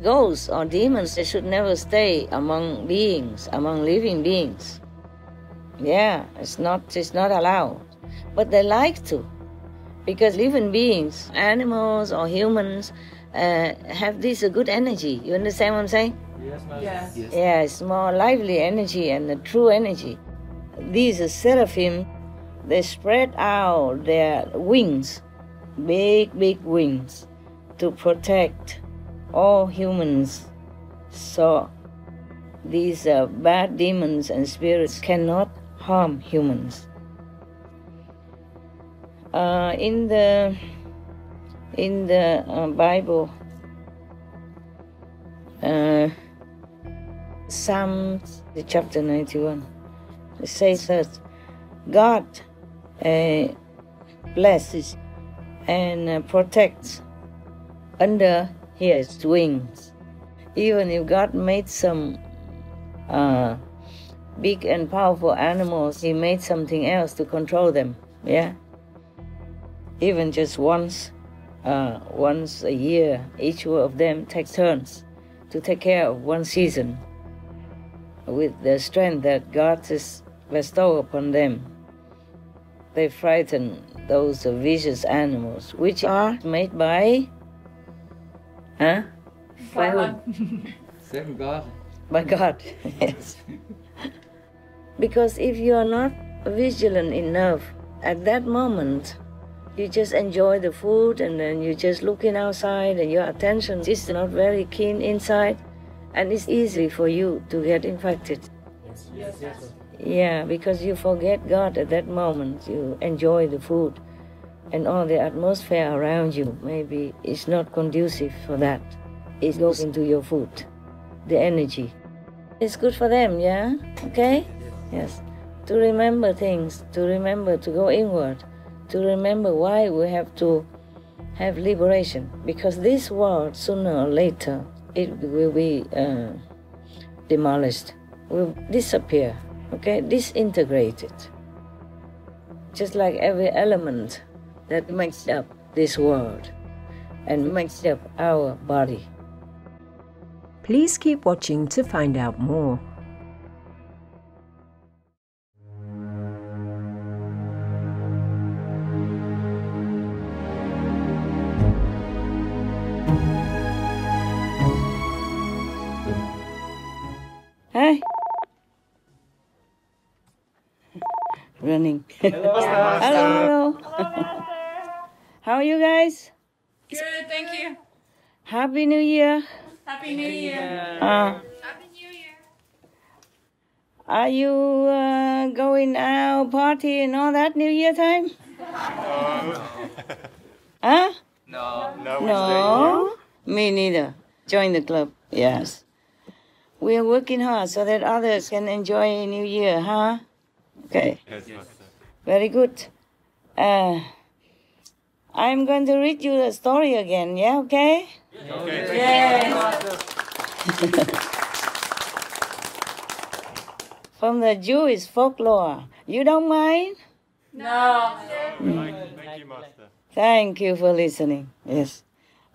Ghosts or demons, they should never stay among beings, among living beings. Yeah, it's not allowed. But they like to, because living beings, animals or humans, have this good energy. You understand what I'm saying? Yes. Yeah, it's more lively energy and a true energy. These seraphim, they spread out their wings, big wings, to protect all humans. So these bad demons and spirits cannot harm humans. In the Bible, Psalms chapter 91, it says that God blesses and protects under His wings. Even if God made some big and powerful animals, He made something else to control them. Yeah. Even just once a year, each of them takes turns to take care of one season with the strength that God has bestowed upon them. They frighten those vicious animals, which are made by, by whom? Same God. By God, yes. Because if you are not vigilant enough at that moment, you just enjoy the food and then you're just looking outside and your attention is not very keen inside, and it's easy for you to get infected. Yes. Yeah, because you forget God at that moment. You enjoy the food and all the atmosphere around you. Maybe it's not conducive for that. It goes into your food, the energy. It's good for them, yeah? Okay? Yes. To remember things, to remember to go inward, to remember why we have to have liberation. Because this world, sooner or later, it will be demolished, will disappear, okay? Disintegrated. Just like every element that makes up this world and makes up our body. Please keep watching to find out more. Hi. Running. Hello. How are you guys? Good, thank you. Happy New Year. Happy New Year. Happy New Year. Are you going out party and all that New Year time? Huh? No. Me neither. Join the club. Yes. We are working hard so that others can enjoy New Year, huh? Okay. Yes, Master. Very good. I'm going to read you the story again, yeah, okay? Okay. Yes. From the Jewish folklore. You don't mind? No. Thank you, Master. Thank you for listening. Yes.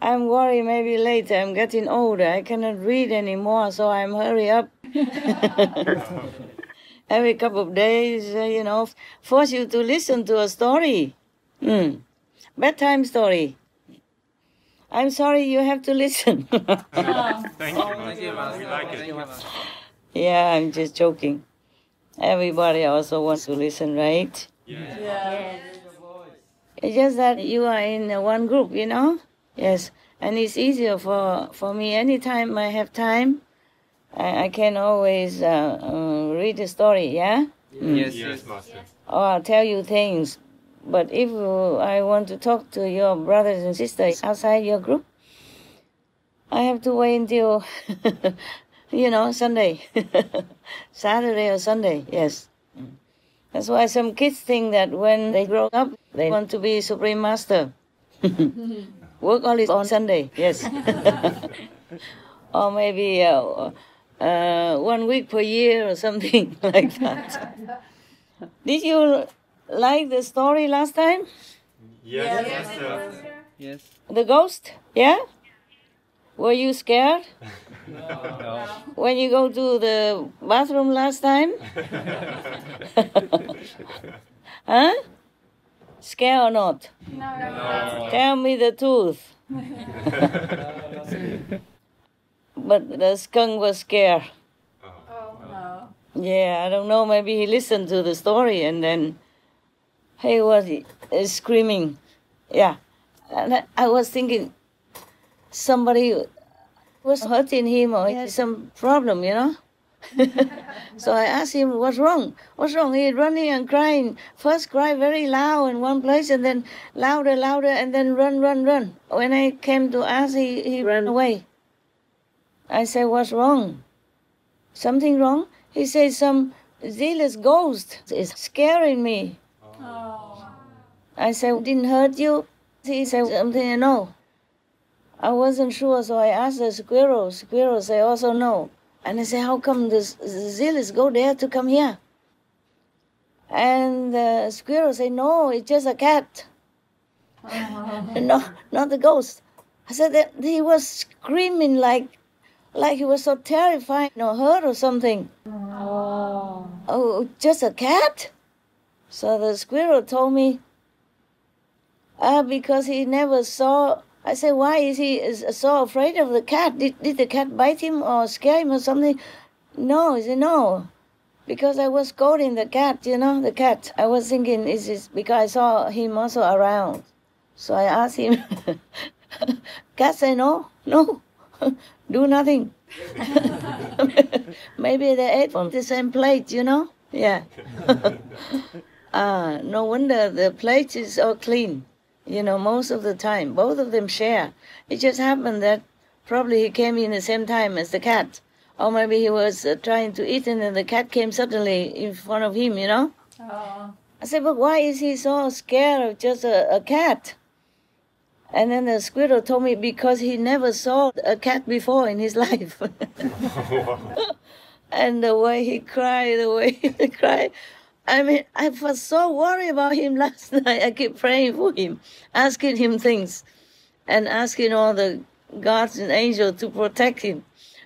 I'm worried maybe later. I'm getting older. I cannot read anymore, so I'm hurry up. Every couple of days, force you to listen to a story. Bedtime story. I'm sorry you have to listen. Thank you, Master. We like it. Yeah, I'm just joking. Everybody also wants to listen, right? Yeah. It's just that you are in one group, Yes, and it's easier for me. Anytime I have time, I can always read a story, yeah? Yes, Master. Or I'll tell you things. But if I want to talk to your brothers and sisters outside your group, I have to wait until, Sunday. Saturday or Sunday, yes. That's why some kids think that when they grow up, they want to be Supreme Master. Work only on Sunday, yes. Or maybe 1 week per year or something like that. Did you like the story last time? Yes, Master. Yes. The ghost, yeah? Were you scared? No. When you go to the bathroom last time? Huh? Scared or not? No. Tell me the truth. But the skunk was scared. Oh, no. Yeah, I don't know, maybe he listened to the story and then he was screaming. Yeah. And I was thinking somebody was hurting him or he had some problem, you know? So I asked him, what's wrong? What's wrong? He running and crying. First cry very loud in one place and then louder, and then run. When I came to ask, he ran away. I said, what's wrong? Something wrong? He said, some zealous ghost is scaring me. Oh. I said, didn't hurt you? He said something, no. I wasn't sure, so I asked the squirrel. Squirrel said also no. And I said, how come the zealous go there to come here? And the squirrel said, no, it's just a cat. No, not the ghost. I said that he was screaming like he was so terrified or hurt or something. Oh, just a cat? So the squirrel told me, because he never saw. I said, why is he so afraid of the cat? Did the cat bite him or scare him or something? No, he said, no. Because I was scolding the cat, you know, the cat. I was thinking, is this because I saw him also around. So I asked him, cat said, no, do nothing. Maybe they ate from the same plate, you know? Yeah. No wonder the plate is all clean. You know, most of the time, both of them share. It just happened that probably he came in the same time as the cat. Or maybe he was trying to eat and then the cat came suddenly in front of him, you know? Oh. I said, but why is he so scared of just a cat? And then the squirrel told me because he never saw a cat before in his life. And the way he cried, I mean, I was so worried about him last night. I kept praying for him, asking him things, and asking all the gods and angels to protect him.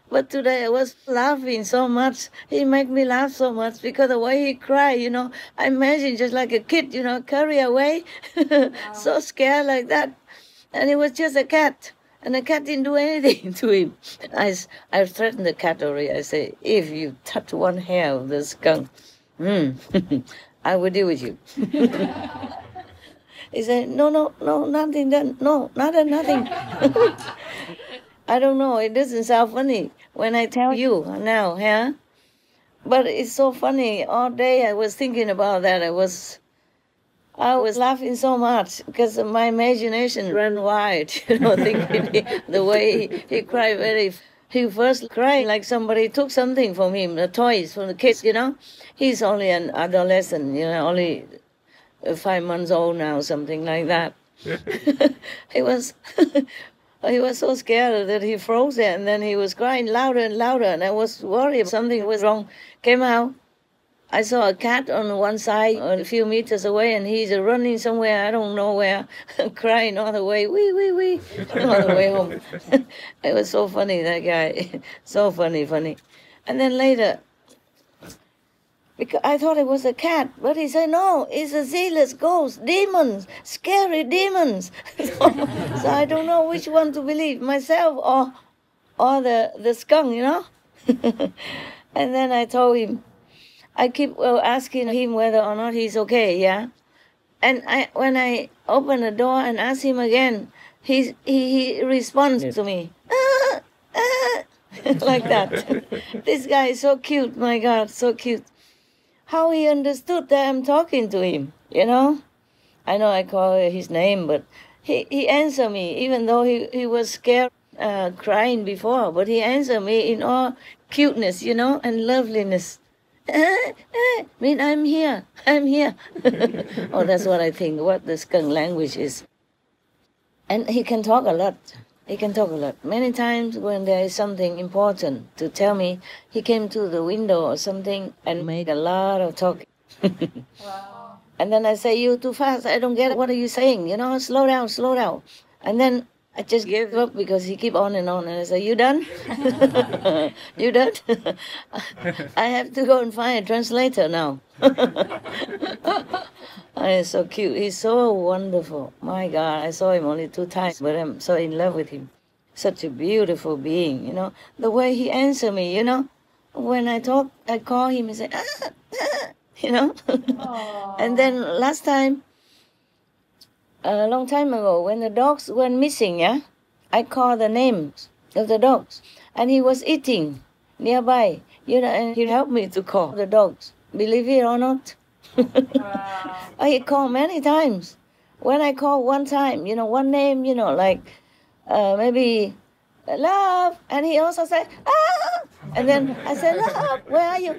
But today I was laughing so much. He made me laugh so much because the way he cried, you know, I imagine just like a kid, you know, carry away, so scared like that. And it was just a cat. And the cat didn't do anything to him. I threatened the cat already. I say, if you touch one hair of the skunk, I will deal with you. He said, no, nothing done. No, nothing. I don't know, it doesn't sound funny when I tell you now, yeah? But it's so funny. All day I was thinking about that. I was laughing so much because my imagination ran wild, you know, thinking the way he cried he first cried like somebody took something from him, the toys from the kids, you know. He's only an adolescent, you know, only 5 months old now, something like that. He was so scared that he froze there, and then he was crying louder and louder, and I was worried something was wrong. Came out, I saw a cat on one side, a few meters away, and he's running somewhere, I don't know where, crying all the way, wee, all the way home. It was so funny, that guy. So funny. And then later, because I thought it was a cat, but he said, no, it's a zealous ghost, demons, scary demons. So I don't know which one to believe, myself or the skunk, you know? And then I told him, I keep asking him whether or not he's okay, yeah? And when I open the door and ask him again, he responds to me, like that. This guy is so cute, my God, so cute. How he understood that I'm talking to him, you know? I know I call his name, but he answered me, even though he was scared, crying before, but he answered me in all cuteness, you know, and loveliness. I mean, I'm here. Oh, that's what I think, what the skunk language is. And he can talk a lot. Many times when there is something important to tell me, he came to the window or something and made a lot of talking. And then I say, you too fast, I don't get it. What are you saying? You know, slow down. And then I just gave up because he keep on. And I said, you done? You done? I have to go and find a translator now. He's so cute. He's so wonderful. My God, I saw him only 2 times, but I'm so in love with him. Such a beautiful being, you know. The way he answered me, you know. When I talk, I call him and say, you know. And then last time, a long time ago, when the dogs went missing, yeah, I called the names of the dogs, and he was eating nearby, you know, and he helped me to call the dogs. Believe it or not. He called many times. When I call one time, you know, one name, you know, like maybe love, and he also said, and then I said, love, where are you?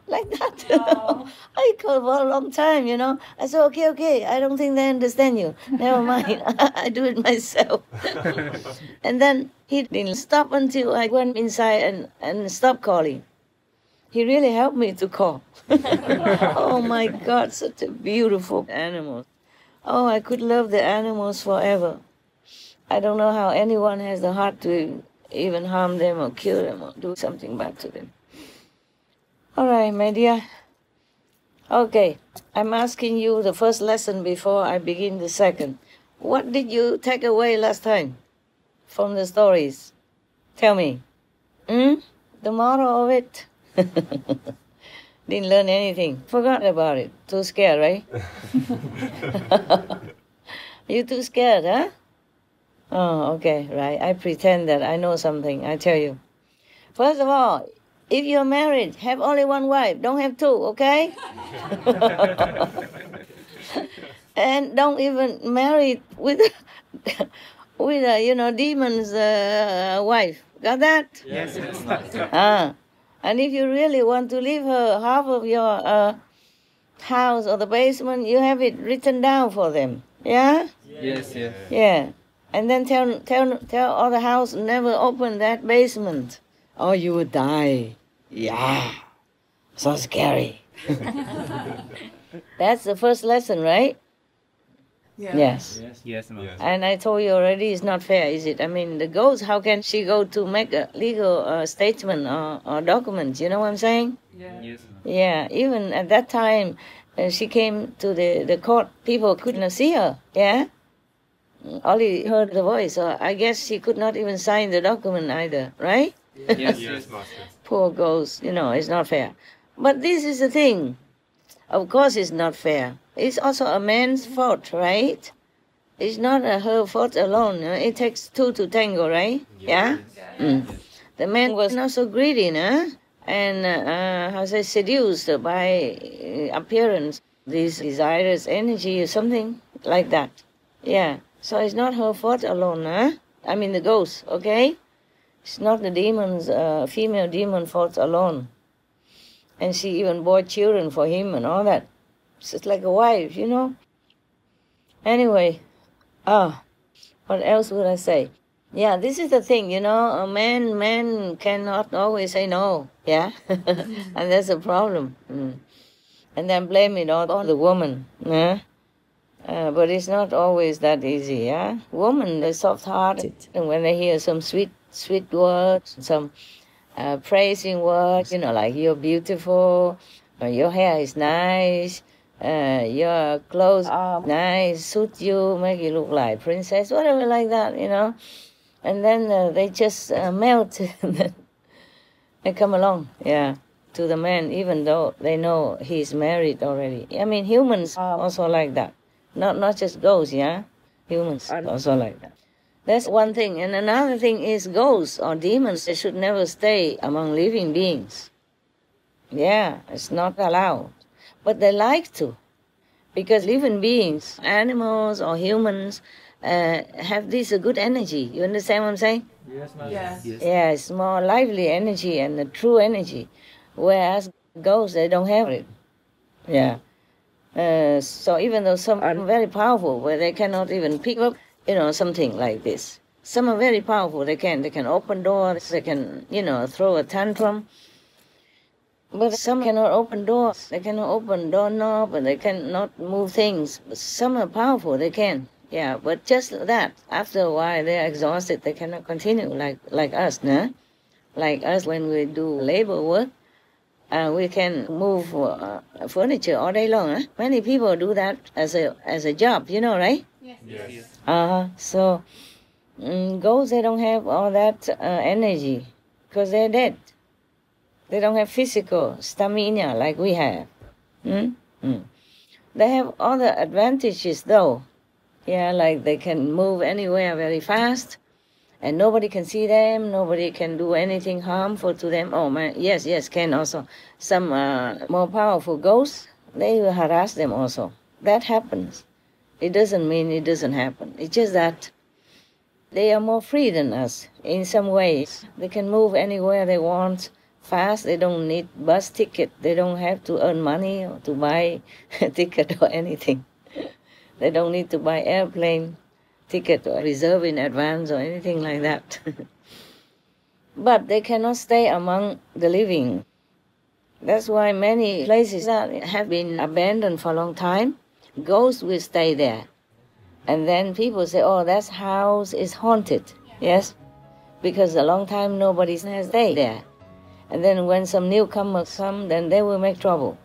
Like that. I called for a long time, you know. I said, okay, I don't think they understand you. Never mind, I do it myself. And then he didn't stop until I went inside and stopped calling. He really helped me to call. Oh my God, such a beautiful animal. Oh, I could love the animals forever. I don't know how anyone has the heart to even harm them or kill them or do something bad to them. All right, my dear. Okay, I'm asking you the first lesson before I begin the second. What did you take away last time from the stories? Tell me. The moral of it? Didn't learn anything. Forgot about it. Too scared, right? You too scared, huh? Oh, okay, right. I pretend that I know something. I tell you. First of all, if you're married, have only one wife. Don't have 2, okay? And don't even marry with a, you know, demon's wife. Got that? Yes. And if you really want to leave her half of your house or the basement, you have it written down for them. Yeah? Yes. Yeah. And then tell all the house never open that basement, or you will die. Yeah. So scary. That's the first lesson, right? Yeah. Yes. Yes, ma'am. And I told you already, it's not fair, is it? I mean, the ghost, how can she go to make a legal statement or document? You know what I'm saying? Yeah. Yes, ma'am. Yeah, even at that time, she came to the court, people couldn't see her, yeah? Only heard the voice, so I guess she could not even sign the document either, right? Yes, Master. Poor ghost, you know, it's not fair. But this is the thing. Of course it's not fair. It's also a man's fault, right? It's not her fault alone. It takes 2 to tango, right? Yeah? The man was not so greedy, no? And, how say, seduced by appearance, this desirous energy or something like that. Yeah. So it's not her fault alone, huh? I mean the ghost, okay? It's not the demon's, female demon fault alone. And she even bore children for him and all that. It's like a wife, you know? Anyway, what else would I say? Yeah, this is the thing, you know, a man cannot always say no, yeah? And that's a problem. And then blame it all on the woman, yeah? But it's not always that easy, yeah? Women, they're soft-hearted, and when they hear some sweet words, some praising words, you know, like you're beautiful, or your hair is nice, your clothes are nice, suit you, make you look like princess, whatever like that, you know? And then they just melt, and then they come along, yeah, to the man, even though they know he's married already. I mean, humans are also like that. Not just ghosts, yeah? Humans are also like that. That's one thing. And another thing is ghosts or demons, they should never stay among living beings. Yeah, it's not allowed. But they like to. Because living beings, animals or humans, have this good energy. You understand what I'm saying? Yes, ma'am. Yes. Yeah, it's more lively energy and a true energy. Whereas ghosts, they don't have it. Yeah. So even though some are very powerful, where they cannot even pick up, you know, something like this. Some are very powerful. They can open doors. They can, you know, throw a tantrum. But some cannot open doors. They cannot open doorknob, and they cannot move things. But some are powerful. They can. Yeah, but just that, after a while, they're exhausted. They cannot continue like us, no? Like us, when we do labor work, we can move furniture all day long. Huh? Many people do that as a job, right? Yes. So ghosts, they don't have all that energy because they're dead. They don't have physical stamina like we have. They have all the advantages though. Yeah, like they can move anywhere very fast, and nobody can see them. Nobody can do anything harmful to them. Oh man, yes, can also. Some more powerful ghosts, they will harass them also. That happens. It doesn't mean it doesn't happen. It's just that they are more free than us in some ways. They can move anywhere they want fast. They don't need bus ticket. They don't have to earn money or to buy a ticket or anything. They don't need to buy airplane ticket or reserve in advance or anything like that. But they cannot stay among the living. That's why many places that have been abandoned for a long time, ghosts will stay there. And then people say, oh, that house is haunted. Yes, because a long time nobody has stayed there. And then when some newcomers come, then they will make trouble.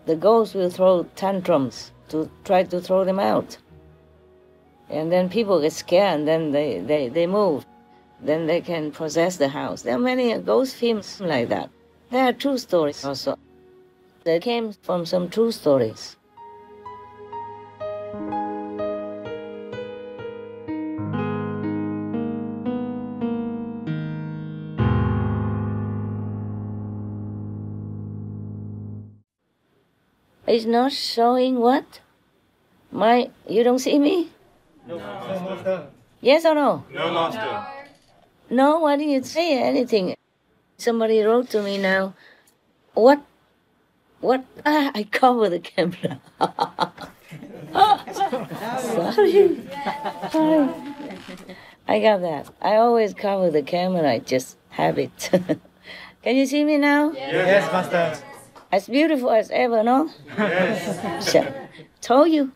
The ghosts will throw tantrums to try to throw them out. And then people get scared and then they move. Then they can possess the house. There are many ghost films like that. There are true stories also. They came from some true stories. It's not showing what? You don't see me? No, Master. Yes or no? No, Master. No, why didn't you say anything? Somebody wrote to me now. What? I cover the camera. Sorry. I got that. I always cover the camera. I just have it. Can you see me now? Yes, Master. As beautiful as ever, no? Yes. Sure. Told you.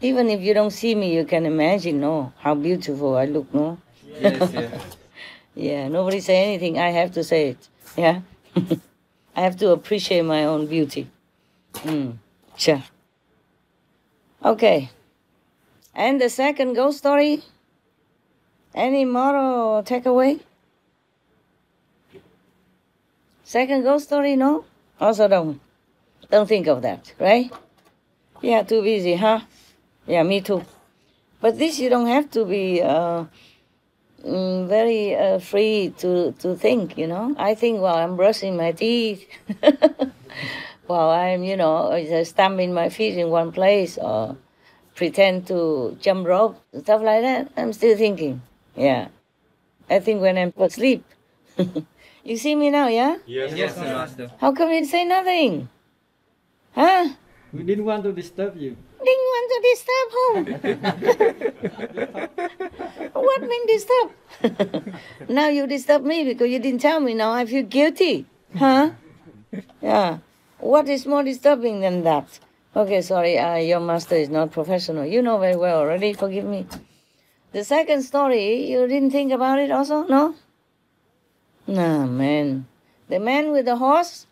Even if you don't see me, you can imagine, no, how beautiful I look, no? Yes. Yeah, nobody say anything. I have to say it. Yeah? I have to appreciate my own beauty. Sure. Okay. And the second ghost story? Any moral takeaway? Second ghost story, no? Also don't think of that, right? Yeah, too busy, huh? Yeah, me too. But this you don't have to be very free to think, I think while I'm brushing my teeth, while I'm, just stamping my feet in one place or pretend to jump rope, stuff like that, I'm still thinking. Yeah. I think when I'm asleep. You see me now, yeah? Yes, Master. How come you say nothing? Huh? We didn't want to disturb you. Didn't want to disturb who? What mean disturb? Now you disturb me because you didn't tell me. Now I feel guilty. Huh? Yeah. What is more disturbing than that? Okay, sorry, your master is not professional. You know very well already, forgive me. The second story, you didn't think about it also, no? No, man. The man with the horse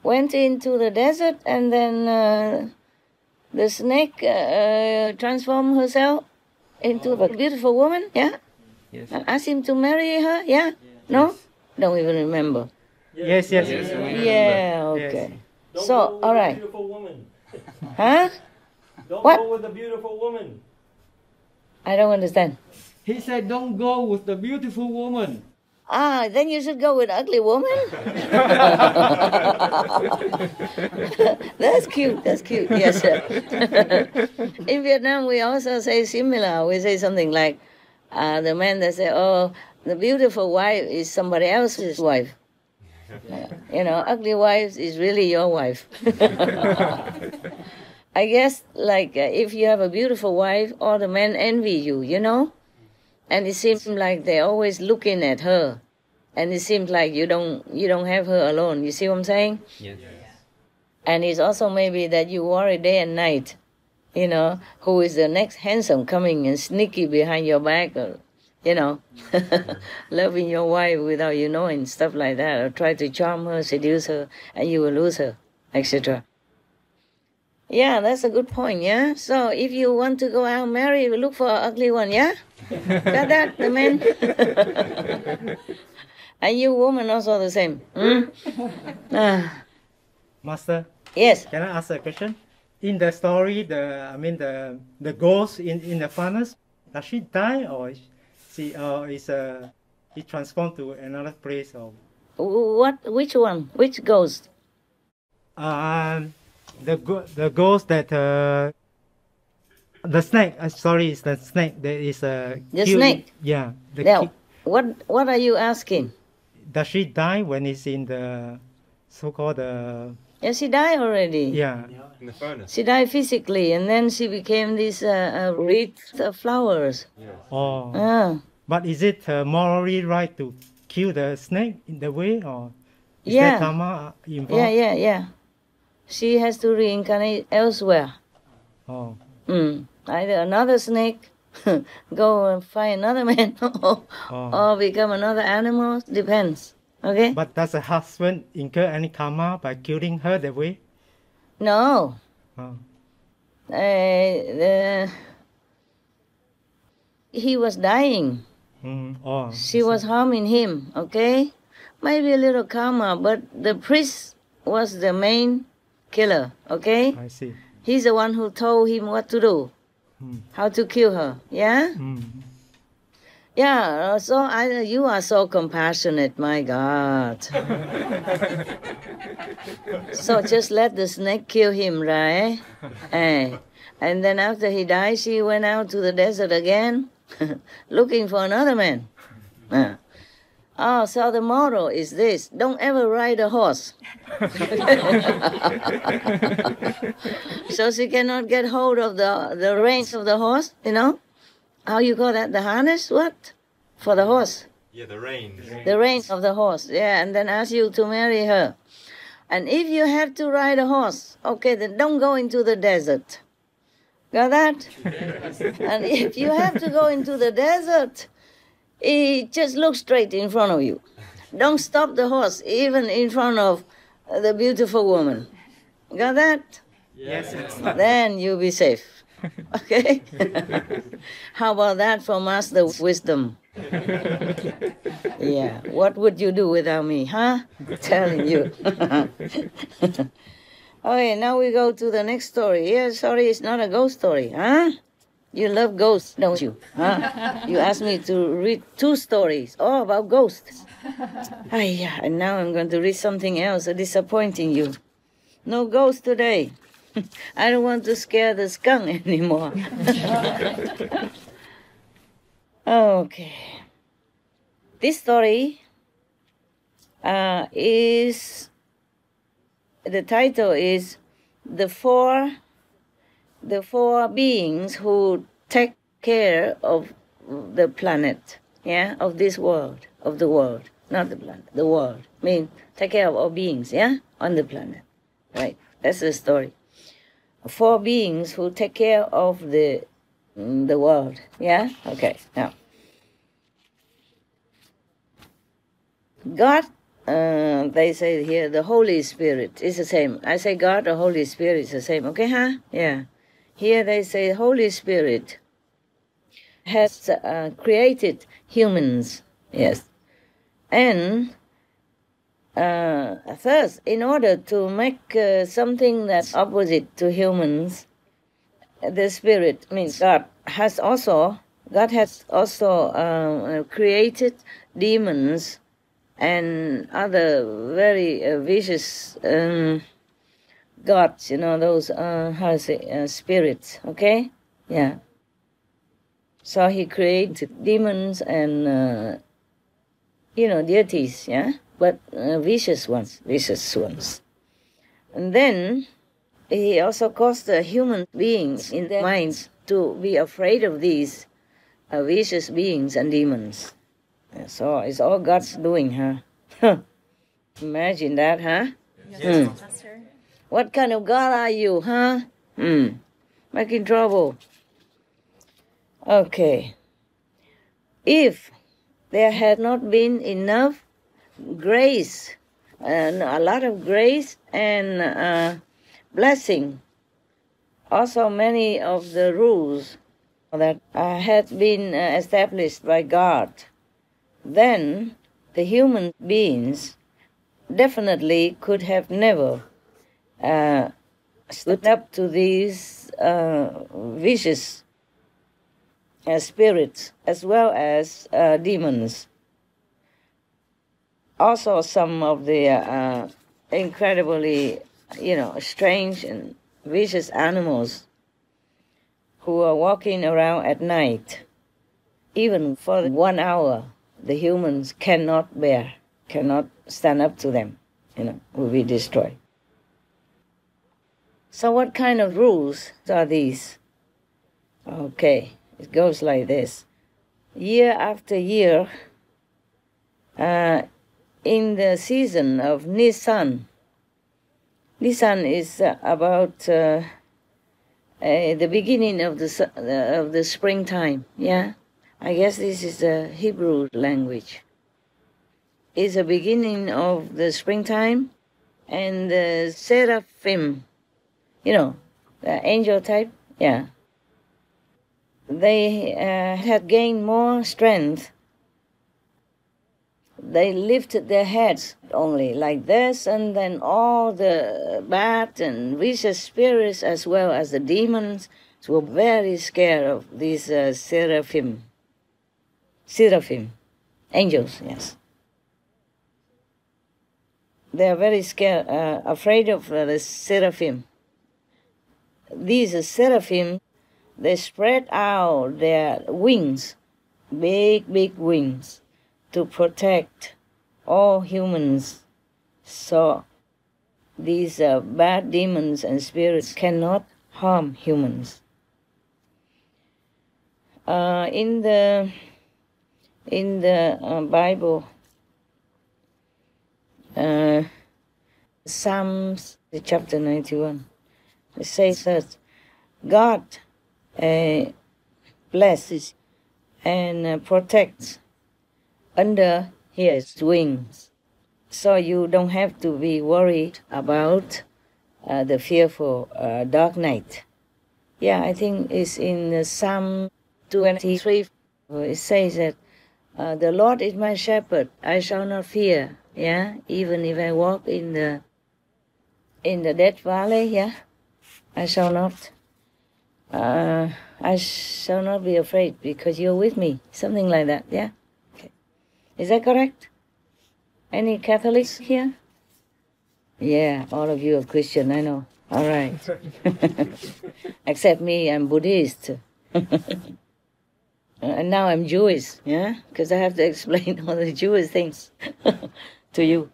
went into the desert and then the snake transformed herself into a beautiful woman, yeah? Yes. Asked him to marry her, yeah? No? Don't even remember. Yes. Yeah, okay. Don't So, go with all the right. beautiful woman. Huh? Don't What? go with the beautiful woman. I don't understand. He said, don't go with the beautiful woman. Then you should go with ugly woman. That's cute. Yes, sir. In Vietnam, we also say similar. We say something like, the man that say, oh, the beautiful wife is somebody else's wife. Ugly wife is really your wife. I guess, if you have a beautiful wife, all the men envy you, And it seems like they're always looking at her. And it seems like you don't have her alone. You see what I'm saying? Yes. And it's also maybe that you worry day and night you know, who is the next handsome coming and sneaky behind your back, or, you know, loving your wife without you knowing, stuff like that, or try to charm her, seduce her, and you will lose her, etc. Yeah, that's a good point, yeah? So if you want to go out marry, look for an ugly one, yeah? Got that, the man? And you woman also the same. Master, Yes. can I ask a question? In the story, the ghost in the furnace, does she die or he transformed to another place or? What? Which one? Which ghost? The ghost that the snake. Sorry, it's the snake. There is a The snake? Yeah. Now, what are you asking? Does she die when it's in the so-called Yes, she died already. yeah? In the furnace. She died physically, and then she became this wreath of flowers. Oh. Ah. But is it morally right to kill the snake in the way, or is Yeah. there karma involved? Yeah. She has to reincarnate elsewhere. Oh. Either another snake, go and find another man, or become another animal. Depends. Okay? But does the husband incur any karma by killing her that way? No. Oh. He was dying. Oh. She was harming him, okay? Maybe a little karma, but the priest was the main killer, okay? I see. He's the one who told him what to do, how to kill her, yeah? Yeah, so you are so compassionate, my God. So just let the snake kill him, right? And then after he died, she went out to the desert again, looking for another man. Oh, so the motto is this: don't ever ride a horse. So she cannot get hold of the reins of the horse, you know? How you call that? The harness? What? For the horse. Yeah, the reins. The reins of the horse, yeah, and then ask you to marry her. And if you have to ride a horse, okay, then don't go into the desert. Got that? And if you have to go into the desert, just look straight in front of you. Don't stop the horse, even in front of the beautiful woman. Got that? Yes. Then you'll be safe. Okay? How about that for master wisdom? Yeah. What would you do without me, huh? Telling you. Okay, now we go to the next story. Yeah, sorry, it's not a ghost story, huh? You love ghosts, don't you? Huh? You asked me to read 2 stories, all about ghosts. Yeah, and now I'm going to read something else, disappointing you. No ghost today. I don't want to scare the skunk anymore. Okay. This story is, the title is the four beings who take care of the planet, yeah, of this world, of the world, not the planet, the world. I mean, take care of all beings, yeah, on the planet, right? That's the story. 4 beings who take care of the world, yeah? Okay, now. God, they say here, the Holy Spirit is the same. I say God or Holy Spirit is the same, okay, huh? Yeah. Here they say Holy Spirit has created humans, yes. And first, in order to make something that's opposite to humans, the Spirit, means God has also created demons and other very vicious gods, you know, those, spirits, okay? Yeah. So he created demons and, deities, yeah? But vicious ones. And then he also caused the human beings in their minds to be afraid of these vicious beings and demons. So it's all God's doing, huh? Imagine that, huh? Yes, Master. What kind of God are you, huh? making trouble. Okay. If there had not been enough grace, and a lot of grace and blessing, also many of the rules that had been established by God, then the human beings definitely could have never stood up to these vicious spirits as well as demons. Also, some of the incredibly, strange and vicious animals who are walking around at night, even for 1 hour, the humans cannot stand up to them, will be destroyed. So what kind of rules are these? Okay, it goes like this. Year after year, in the season of Nisan is about the beginning of the springtime. Yeah, I guess this is the Hebrew language. It's the beginning of the springtime, and the seraphim, the angel type. Yeah, they had gained more strength. They lifted their heads only like this, and then all the bad and vicious spirits as well as the demons were very scared of these seraphim. Seraphim, angels, yes. They are very scared, afraid of the seraphim. These seraphim, they spread out their wings, big wings, to protect all humans. So these bad demons and spirits cannot harm humans. In the Bible, Psalms chapter 91, it says that God blesses and protects under his wings. So you don't have to be worried about the fearful dark night. Yeah, I think it's in Psalm 23. It says that the Lord is my shepherd, I shall not fear. Yeah, even if I walk in the dead valley, yeah, I shall not be afraid because you're with me. Something like that, yeah? Okay. Is that correct? Any Catholics here? Yeah, all of you are Christian, I know. All right. Except me, I'm Buddhist. And now I'm Jewish, yeah? Because I have to explain all the Jewish things to you.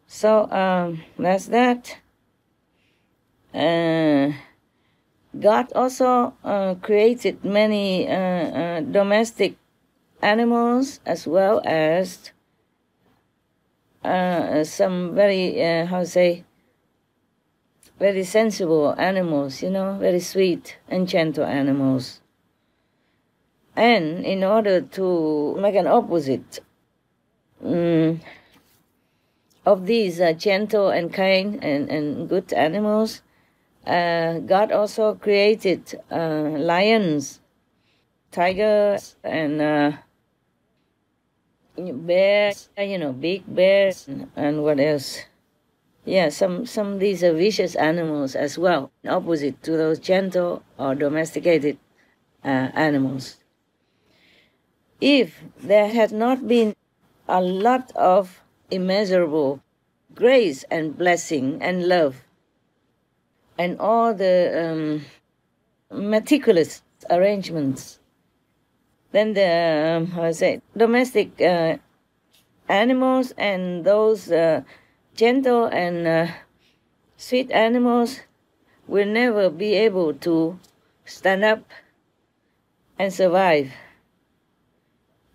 So, that's that. God also created many domestic animals as well as some very, very sensible animals, very sweet and gentle animals. And in order to make an opposite of these gentle and kind and good animals, God also created lions, tigers, and bears, big bears, and what else? Yeah, some of these are vicious animals as well, opposite to those gentle or domesticated animals. If there had not been a lot of immeasurable grace and blessing and love and all the meticulous arrangements, then the domestic animals and those gentle and sweet animals will never be able to stand up and survive,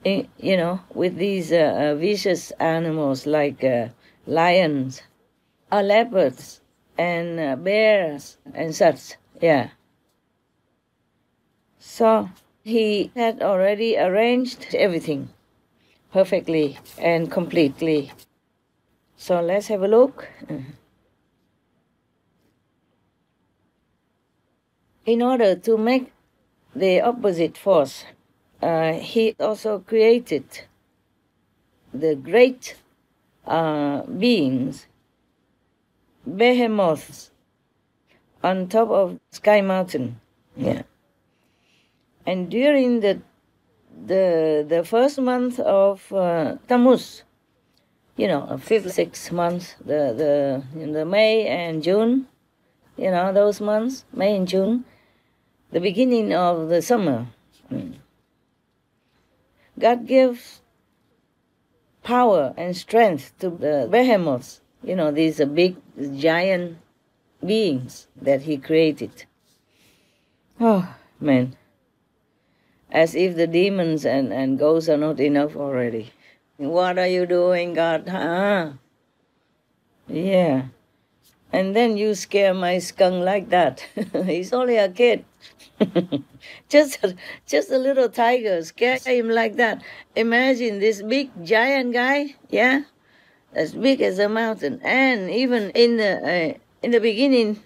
with these vicious animals like lions or leopards and bears and such. Yeah. So he had already arranged everything perfectly and completely. So let's have a look. In order to make the opposite force, he also created the great beings, behemoths, on top of Sky Mountain. Yeah. And during the first month of Tammuz, fifth, 6 months, the May and June, those months, May and June, the beginning of the summer. God gives power and strength to the behemoths, these big, giant beings that he created. Oh, man. As if the demons and ghosts are not enough already. What are you doing, God? Huh? Yeah. And then you scare my skunk like that. He's only a kid. just a little tiger, scare him like that. Imagine this big giant guy, yeah, as big as a mountain. And even in the beginning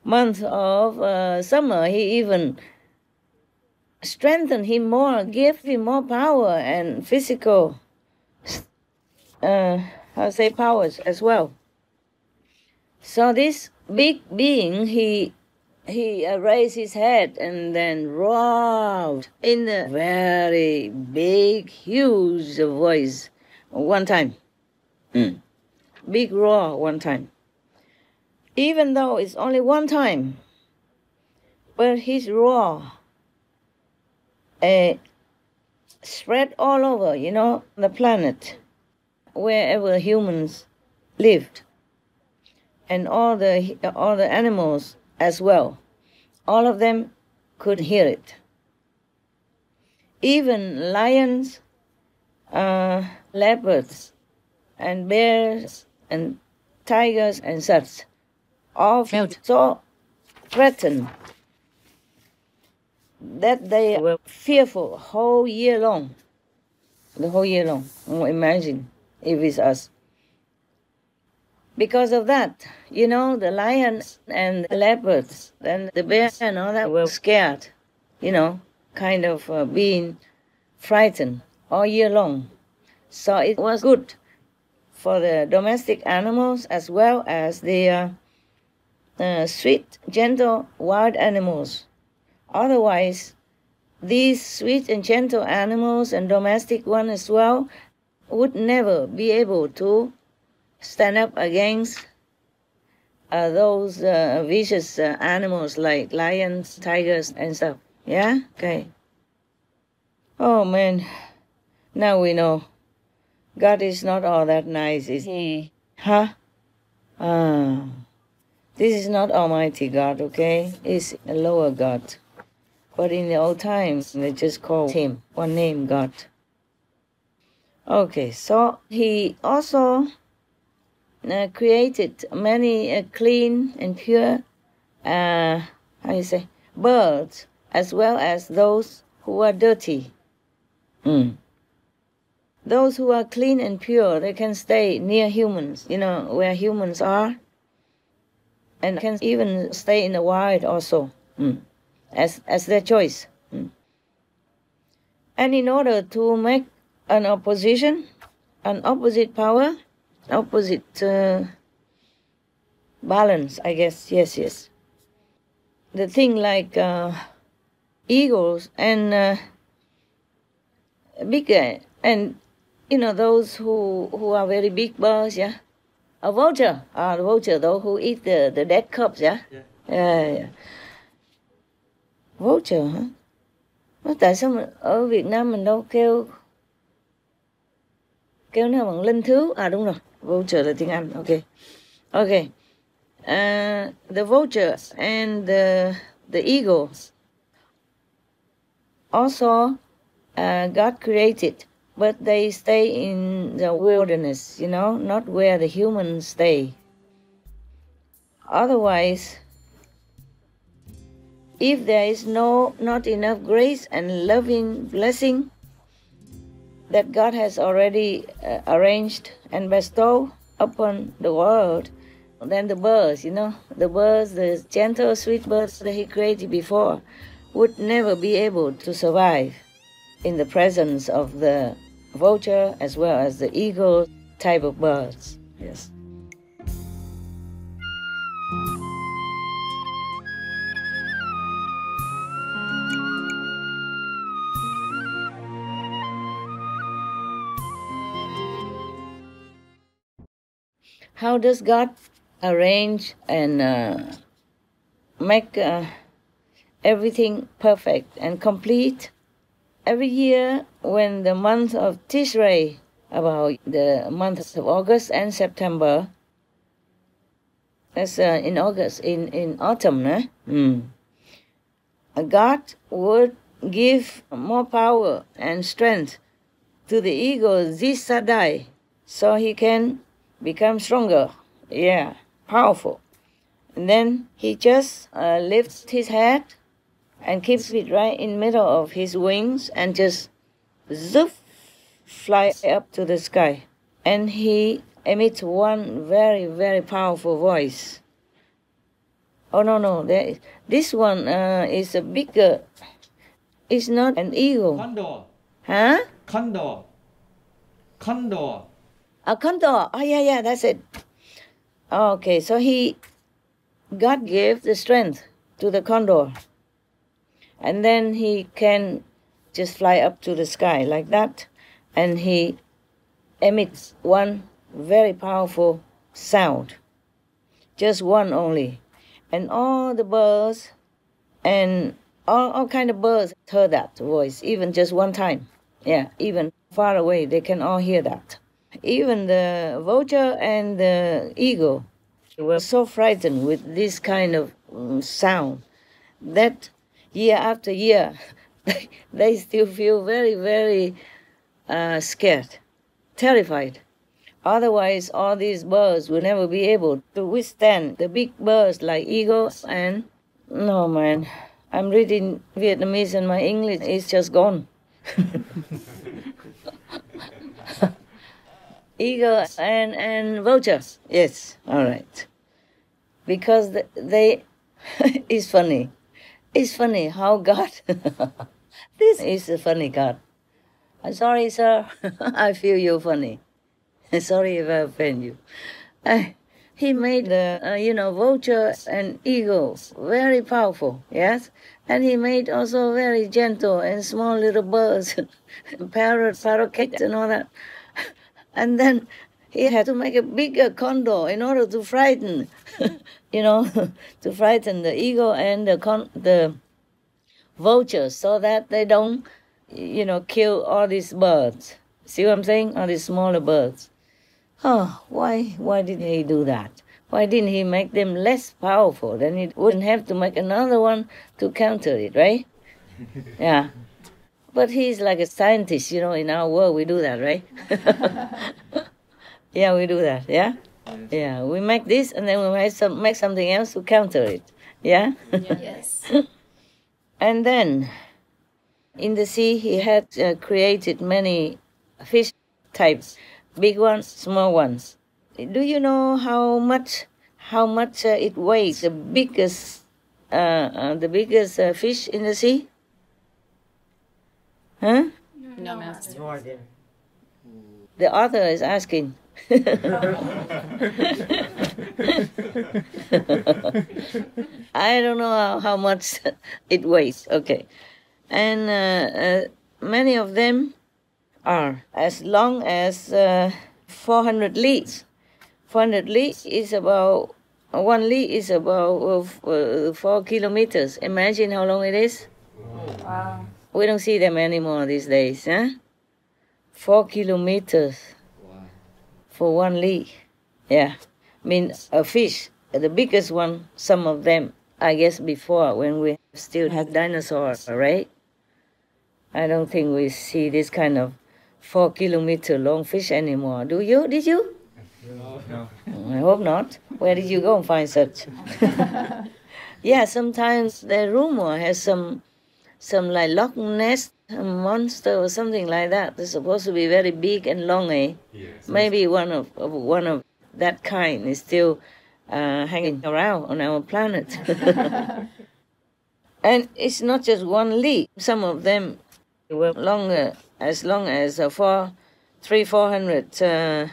month of summer, he even strengthen him more, give him more power and physical, powers as well. So this big being, he raised his head and then roared in a very big, huge voice one time. Big roar one time. Even though it's only one time, but his roar spread all over, the planet, wherever humans lived, and all the animals as well. All of them could hear it. Even lions, leopards, and bears, and tigers, and such, all felt so threatened that they were fearful the whole year long. Oh, imagine if it's us. Because of that, the lions and the leopards and the bears and all that were scared, kind of being frightened all year long. So it was good for the domestic animals as well as the sweet, gentle, wild animals. Otherwise, these sweet and gentle animals and domestic ones as well would never be able to stand up against those vicious animals like lions, tigers, and stuff. Yeah? Okay. Oh, man. Now we know. God is not all that nice, is he? Huh? This is not Almighty God, okay? It's a lower God. But in the old times, they just called him one name, God. Okay, so he also created many clean and pure, birds, as well as those who are dirty. Those who are clean and pure, they can stay near humans, where humans are, and can even stay in the wild also. As their choice. And in order to make an opposite power, opposite balance, I guess, yes. The thing like eagles and bigger, and those who are very big birds, yeah. A vulture, the vulture, those who eat the dead cubs, yeah. Yeah. Vulture hả? Tại sao ở Việt Nam mình đâu kêu nó bằng linh thú? Đúng rồi, vulture là tiếng Anh. Okay. The vultures and the eagles also God created, but they stay in the wilderness, not where the humans stay. Otherwise, if there is not enough grace and loving blessing that God has already arranged and bestowed upon the world, then the birds, the gentle, sweet birds that He created before, would never be able to survive in the presence of the vulture as well as the eagle type of birds. Yes. How does God arrange and make everything perfect and complete? Every year when the month of Tishrei, about the months of August and September, that's in August, in autumn, God would give more power and strength to the eagle Zisadai, so he can become stronger, powerful. And then he just lifts his head and keeps it right in the middle of his wings and just zoop, fly up to the sky. And he emits one very, very powerful voice. Oh, no, this one is a bigger, it's not an eagle. Condor. Huh? Condor. Condor. A condor. Oh, yeah, that's it. Okay, so God gave the strength to the condor. And then he can just fly up to the sky like that. And he emits one very powerful sound. Just one only. And all the birds and all kind of birds heard that voice, even just one time. Yeah, even far away, they can all hear that. Even the vulture and the eagle were so frightened with this kind of sound that year after year, they still feel very, very scared, terrified. Otherwise, all these birds will never be able to withstand the big birds like eagles and... No, man, I'm reading Vietnamese and my English is just gone. Eagle and vultures, yes, all right. Because they it's funny. It's funny how God, this is a funny God. I'm sorry, sir, I feel you're funny. Sorry if I offend you. He made the, vulture and eagle very powerful, yes? And he made also very gentle and small little birds, parakeets and all that. And then he had to make a bigger condor in order to frighten, to frighten the eagle and the vultures so that they don't, kill all these birds. See what I'm saying? All these smaller birds. Oh, why did he do that? Why didn't he make them less powerful? Then he wouldn't have to make another one to counter it, right? Yeah. But he's like a scientist, in our world we do that, right? Yeah, we do that, yeah? Yes. Yeah, we make this and then we make something else to counter it, yeah? Yes. And then, in the sea, he had created many fish types, big ones, small ones. Do you know how much it weighs? The biggest fish in the sea? Huh? No, Master. No idea. The author is asking. I don't know how much it weighs. Okay, and many of them are as long as 400 leagues. 400 leagues is about 1 league is about 4 kilometers. Imagine how long it is. Wow. We don't see them anymore these days, huh? 4 kilometers for 1 league. Yeah. I mean, a fish, the biggest one, some of them, I guess before when we still had dinosaurs, right? I don't think we see this kind of 4 kilometer long fish anymore. Do you? Did you? No. I hope not. Where did you go and find such? Yeah, sometimes the rumor has some like Loch Ness monster or something like that. They're supposed to be very big and long, eh? Yes. Maybe one of that kind is still hanging around on our planet. And it's not just one league. Some of them were longer, as long as 400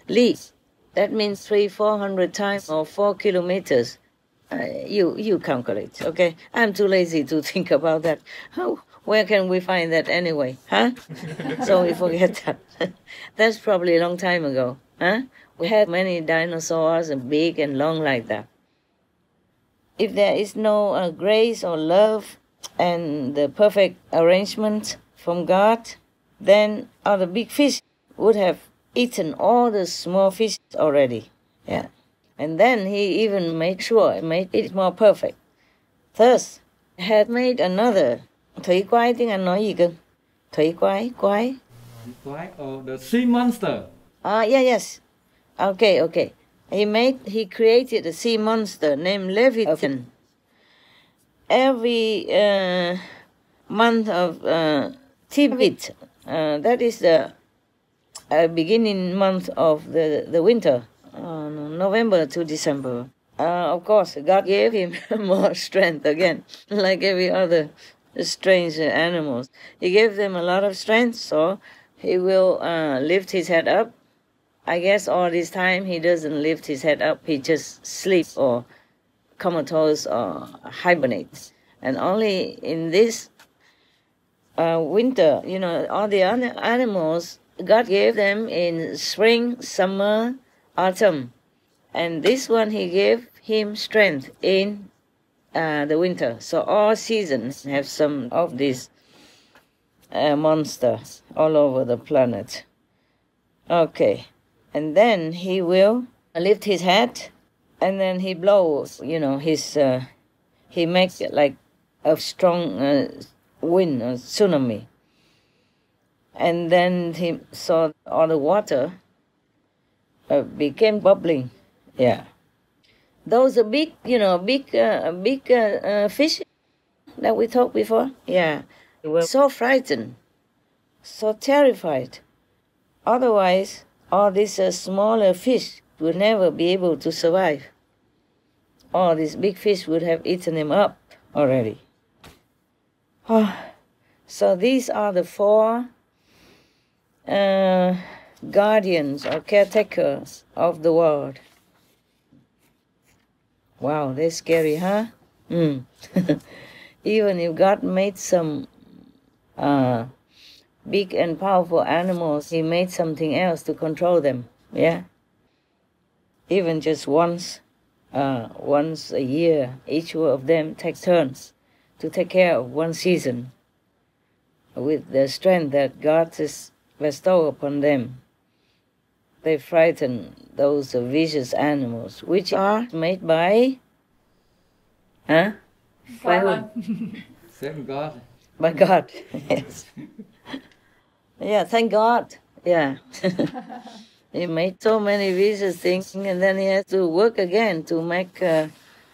leagues. That means 400 times or 4 kilometers. You calculate, okay? I'm too lazy to think about that. Where can we find that anyway, huh? So we forget that. That's probably a long time ago, huh? We had many dinosaurs and big and long like that. If there is no grace or love and the perfect arrangement from God, then all the big fish would have eaten all the small fish already. Yeah. And then he even made it more perfect. Thus, had made another. Thủy quái tiếng Anh nói gì cơ? Thủy quái, quái. Quái or the sea monster. Yes. Okay. He created a sea monster named Leviathan. Every month of Tibet, that is the beginning month of the winter, November to December. Of course, God gave him more strength again, like every other strange animals. He gave them a lot of strength, so he will lift his head up. I guess all this time he doesn't lift his head up. He just sleeps or comatose or hibernates. And only in this winter, all the other animals, God gave them in spring, summer, autumn. And this one, he gave him strength in the winter. So all seasons have some of these monsters all over the planet. Okay. And then he will lift his head, and then he blows, he makes it like a strong wind, a tsunami. And then he saw all the water became bubbling. Yeah. Those are big fish that we talked before. Yeah. They were so frightened, so terrified. Otherwise, all these smaller fish would never be able to survive. All these big fish would have eaten them up already. So these are the 4 guardians or caretakers of the world. Wow, they're scary, huh? Even if God made some big and powerful animals, he made something else to control them. Yeah. Even just once a year, each of them takes turns to take care of one season with the strength that God has bestowed upon them. They frighten those wicious animals, which are made by, by whom? Same God. By God, yes. Yeah, thank God. Yeah. He made so many vicious things, and then he has to work again to make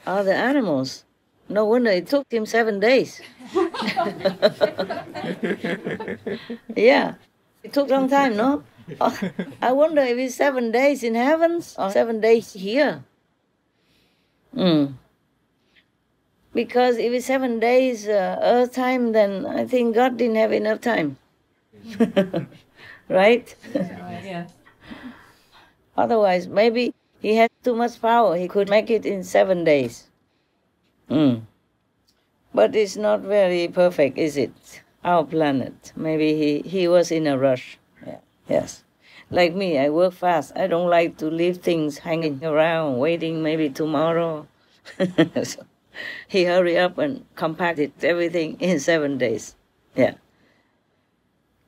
other animals. No wonder it took him 7 days. Yeah, it took a long time, no? I wonder if it's 7 days in heaven or 7 days here. Because if it's 7 days earth time, then I think God didn't have enough time. Right? Yeah. Otherwise, maybe he had too much power. He could make it in 7 days. But it's not very perfect, is it? Our planet. Maybe he was in a rush. Yeah. Yes. Like me, I work fast. I don't like to leave things hanging around, waiting maybe tomorrow. So he hurried up and compacted everything in 7 days. Yeah.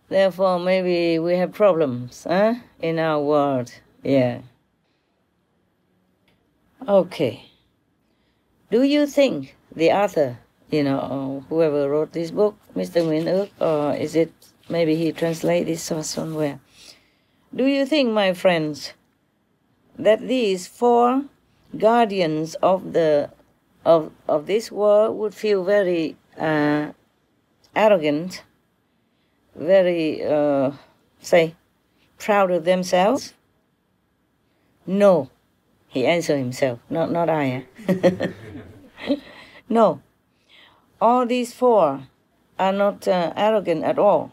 Therefore, maybe we have problems, in our world. Yeah. Okay. Do you think the author, whoever wrote this book, Mr. Nguyen Ước, or is it maybe he translated this somewhere? Do you think, my friends, that these four guardians of this world would feel very arrogant, very proud of themselves? No, he answered himself, not I. No, all these four are not arrogant at all.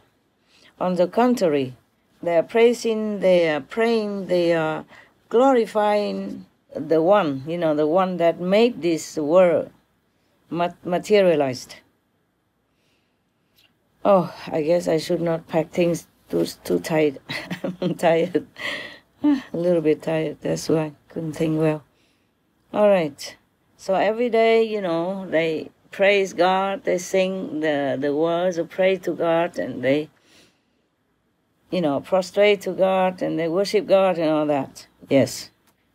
On the contrary, they are praising, they are praying, they are glorifying the one, the one that made this world materialized. Oh, I guess I should not pack things too tight. I'm tired. A little bit tired, that's why I couldn't think well. All right. So every day, they praise God, they sing the words of praise to God, and they, prostrate to God, and they worship God and all that. Yes.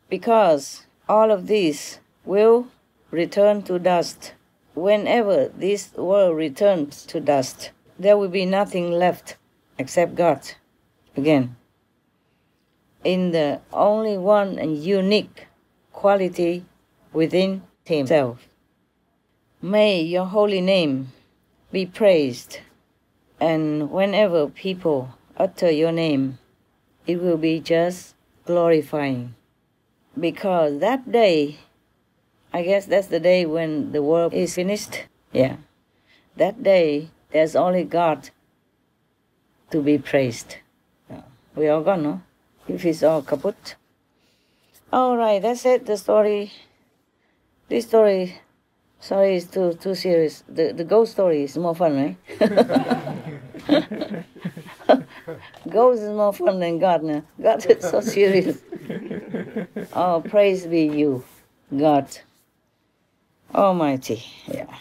Because all of these will return to dust. Whenever this world returns to dust, there will be nothing left except God again, in the only one and unique quality within himself. May your holy name be praised, and whenever people utter your name, it will be just glorifying. Because that day, I guess that's the day when the world is finished. Yeah. That day, there's only God to be praised. We all gone, no? If it's all kaput. All right, that's it, the story. This story, sorry, is too serious. The ghost story is more fun, right? Ghost is more fun than God now. God is so serious. Oh, praise be you, God Almighty. Yeah.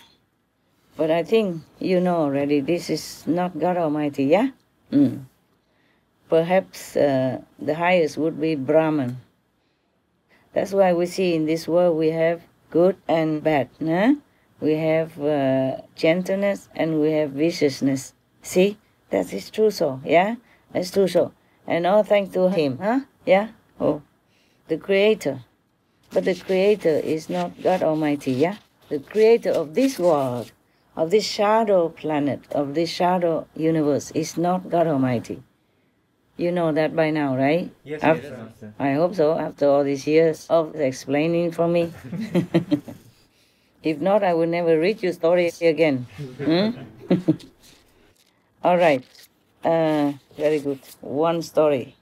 But I think you know already, this is not God Almighty, yeah? Perhaps the highest would be Brahman. That's why we see in this world we have good and bad. Nah? We have gentleness and we have viciousness. See? That is true so, yeah? That's true so. And all thanks to him, huh? Yeah? Oh, the Creator. But the Creator is not God Almighty, yeah? The Creator of this world, of this shadow planet, of this shadow universe is not God Almighty. You know that by now, right? Yes, I hope so, after all these years of explaining for me. If not, I will never read your story again. All right. Very good. One story.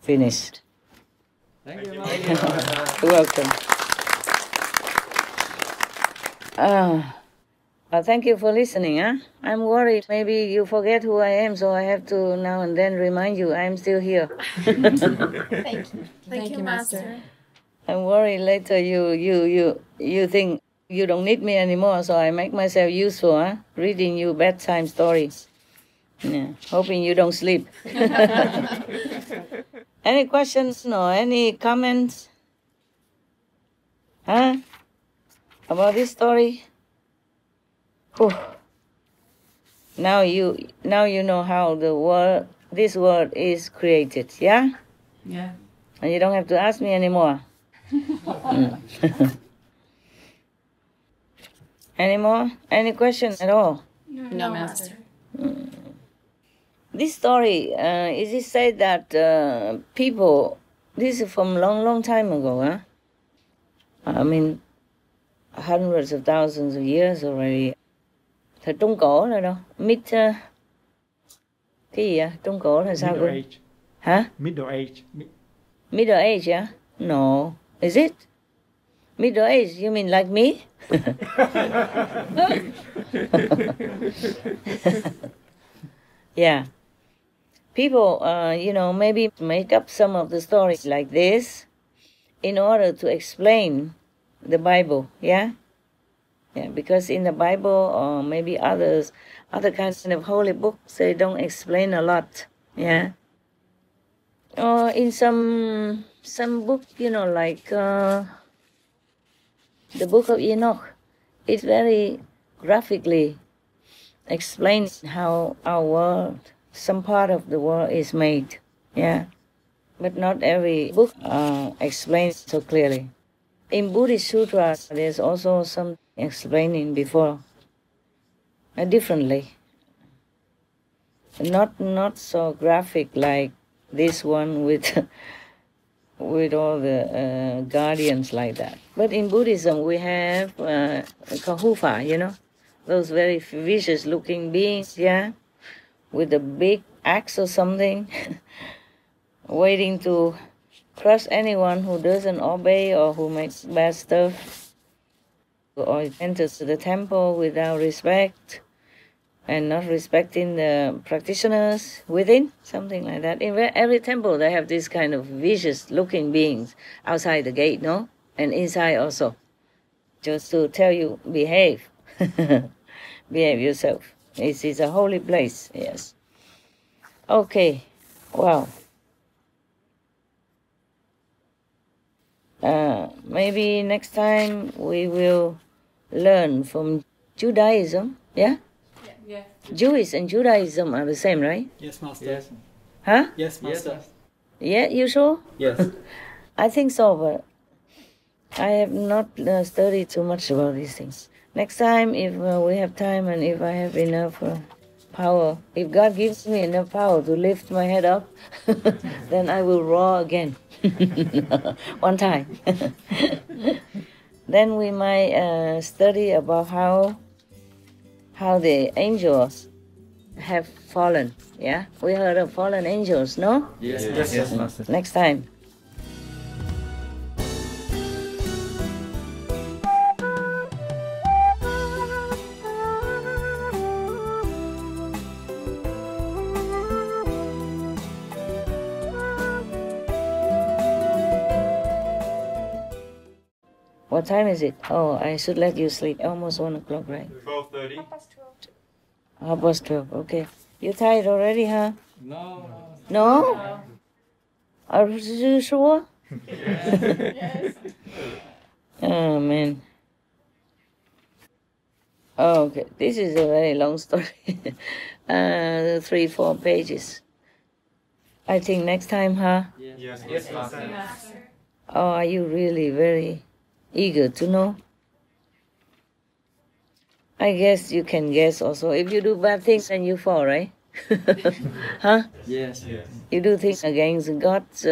Finished. Thank you. You're welcome. Thank you for listening. I'm worried. Maybe you forget who I am, so I have to now and then remind you I'm still here. Thank you, Master. I'm worried later you think you don't need me anymore, so I make myself useful, reading you bedtime stories. Yeah, hoping you don't sleep. Any questions? No, any comments? About this story? Whew. Now you know how this world is created, yeah? Yeah. And you don't have to ask me anymore. Any more? Any questions at all? No, Master. This story, is it said that people, this is from long time ago, I mean, hundreds of thousands of years already. Thời Trung Cổ là đâu? Cái gì vậy? Trung Cổ là sao? Middle age. Hả? Middle age. Middle age, yeah? No. Is it? Middle age, you mean like me? Yeah. People, maybe make up some of the stories like this in order to explain the Bible, yeah? Yeah, because in the Bible or maybe other kinds of holy books, they don't explain a lot, yeah? Or in some book, like the book of Enoch, it very graphically explains how our world, some part of the world is made, yeah? but not every book explains so clearly. In Buddhist sutras, there's also some explaining before, differently. Not so graphic like this one with with all the guardians like that. But in Buddhism, we have kahufa, those very vicious-looking beings, with a big axe or something, waiting to crush anyone who doesn't obey or who makes bad stuff, or enters the temple without respect and not respecting the practitioners within, something like that. In every temple, they have this kind of vicious-looking beings outside the gate, no? And inside also, just to tell you, behave. Behave yourself. It is a holy place, yes. Okay, wow. Maybe next time we will learn from Judaism, yeah? Yeah. Jewish and Judaism are the same, right? Yes, Master. Yes. Huh? Yes, Master. Yeah, you sure? Yes. I think so, but I have not studied too much about these things. Next time, if we have time and if I have enough power, if God gives me enough power to lift my head up, then I will roar again. One time. Then we might study about how the angels have fallen. Yeah, we heard of fallen angels, no? Yes. Yes, Master. Next time. What time is it? Oh, I should let you sleep. Almost 1 o'clock, right? 12:30. 12:30. Okay. You tired already, huh? No. No? Are you sure? Yes. Oh, man. Oh, okay. This is a very long story. 3-4 pages. I think next time, huh? Yes, Master. Oh, are you really very eager to know? I guess you can guess also. If you do bad things, then you fall, right? Huh? Yes. You do things against God's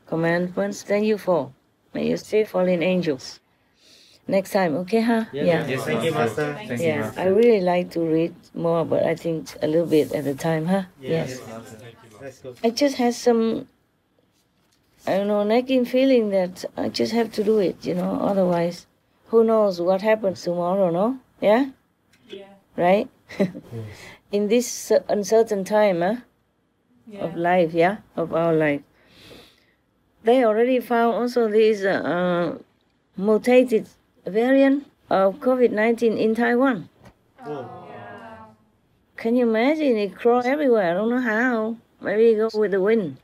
commandments, then you fall. May you still fallen angels. Next time, okay, huh? Yes. Yes, thank you, Master. Thank you, Yeah, Master. I really like to read more, but I think a little bit at a time, huh? Yes. Let's go. I just had some, I don't know, nagging feeling that I just have to do it, otherwise, who knows what happens tomorrow, no? Yeah? Yeah. Right? In this uncertain time, of life, of our life. They already found also this mutated variant of COVID-19 in Taiwan. Can you imagine? It crawls everywhere. I don't know how. Maybe it goes with the wind.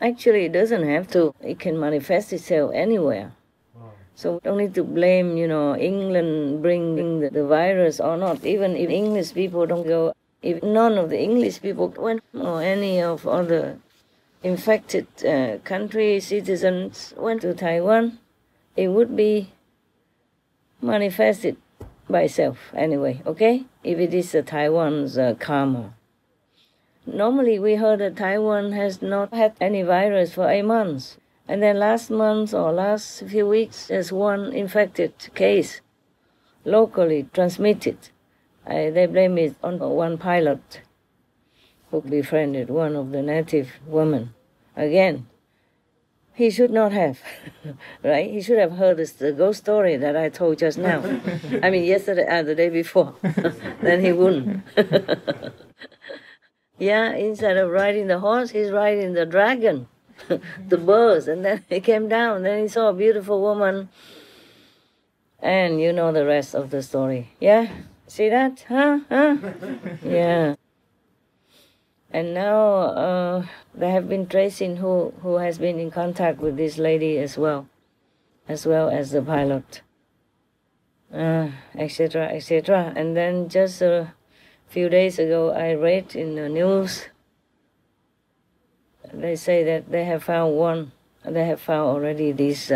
Actually, it doesn't have to. It can manifest itself anywhere. So we don't need to blame, England bringing the virus or not. Even if English people don't go, if none of the English people went, or any of other infected country citizens went to Taiwan, it would be manifested by itself anyway, okay? If it is Taiwan's karma. Normally we heard that Taiwan has not had any virus for 8 months. And then last month or last few weeks, there's one infected case, locally transmitted. They blame it on one pilot who befriended one of the native women. Again, he should not have, right? He should have heard the ghost story that I told just now. I mean, yesterday, the day before. Then he wouldn't. Yeah, instead of riding the horse, he's riding the dragon, the birds. And then he came down, then he saw a beautiful woman. And you know the rest of the story. Yeah? See that? Huh? Yeah. And now they have been tracing who has been in contact with this lady as well as the pilot, etc., etc. And then just a few days ago, I read in the news They say that they have found already this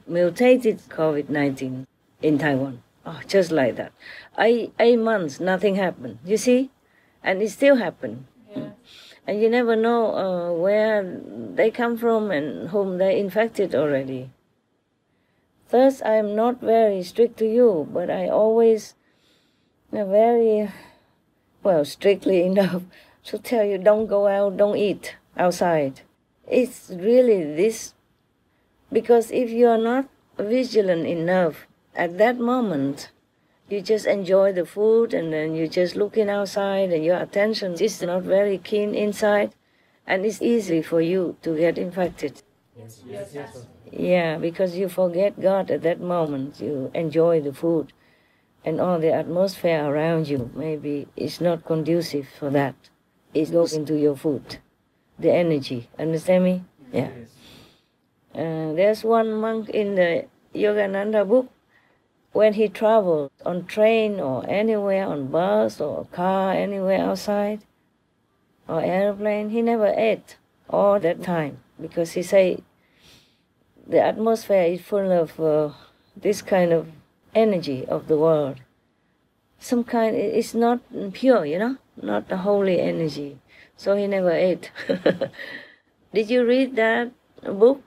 mutated COVID-19 in Taiwan. Oh, just like that. 8 months, nothing happened. You see? And it still happened. Yeah. And you never know where they come from and whom they infected already. Thus, I am not very strict to you, but I always very, strictly enough to tell you don't go out, don't eat outside. It's really this, because if you are not vigilant enough at that moment, you just enjoy the food and then you're just looking outside and your attention is not very keen inside, and it's easy for you to get infected. Yes. Yeah, because you forget God at that moment. You enjoy the food and all the atmosphere around you. Maybe it's not conducive for that. It goes into your food, the energy. Understand me? Yeah. There's one monk in the Yogananda book. When he traveled on train or anywhere, on bus or car, anywhere outside, or airplane, he never ate all that time, because he say the atmosphere is full of this kind of energy of the world. Some kind, it's not pure, not the holy energy. So he never ate. Did you read that book?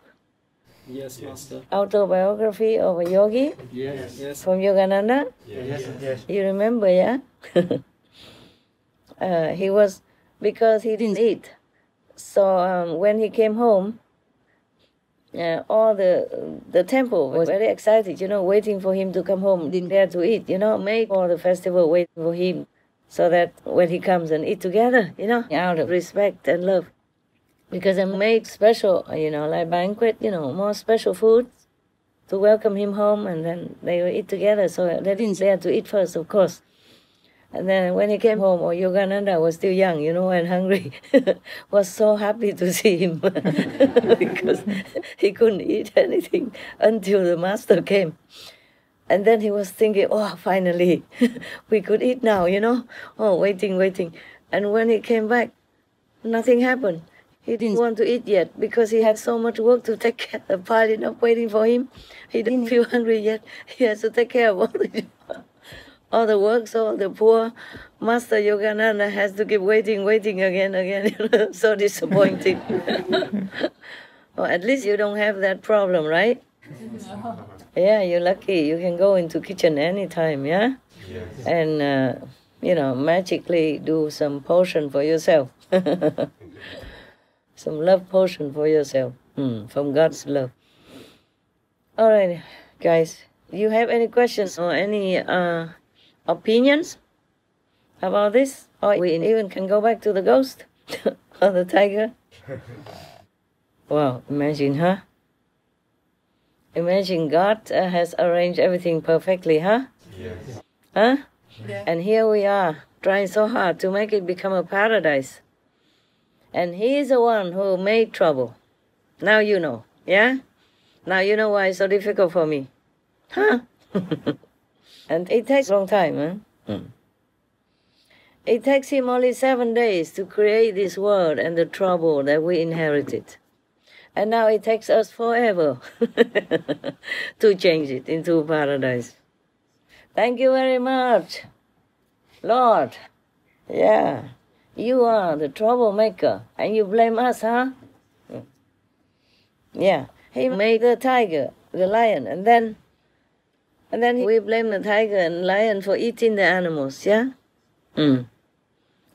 Yes, Master. Autobiography of a yogi? Yes. From Yogananda? Yes. You remember, yeah? He was, because he didn't eat. So when he came home, all the temple was very excited, waiting for him to come home, didn't dare to eat, made all the festival wait for him, so that when he comes and eat together, out of respect and love. Because they made special, like banquet, more special food to welcome him home, and then they will eat together. So they didn't dare to eat first, of course. And then when he came home, Yogananda was still young, and hungry, was so happy to see him because he couldn't eat anything until the master came. And then he was thinking, finally, we could eat now, waiting. And when he came back, nothing happened. He didn't want to eat yet because he had so much work to take care of, piling up, waiting for him. He didn't feel hungry yet. He has to take care of all the work, so the poor Master Yogananda has to keep waiting again. So disappointing. Well, at least you don't have that problem, right? No. Yeah, you're lucky. You can go into kitchen anytime, yeah? Yes. And, magically do some potion for yourself. Some love potion for yourself, from God's love. All right, guys. Do you have any questions or any opinions about this? Or we even can go back to the ghost or the tiger? Wow, imagine, huh? Imagine God has arranged everything perfectly, huh? Yes. Huh? Yeah. And here we are, trying so hard to make it become a paradise. And he is the one who made trouble. Now you know, yeah? Now you know why it's so difficult for me. Huh? And it takes a long time, huh? It takes him only 7 days to create this world and the trouble that we inherited. And now it takes us forever to change it into paradise. Thank you very much, Lord. Yeah. You are the troublemaker, and you blame us, huh? Yeah. He made the tiger, the lion, and then we blame the tiger and lion for eating the animals, yeah? And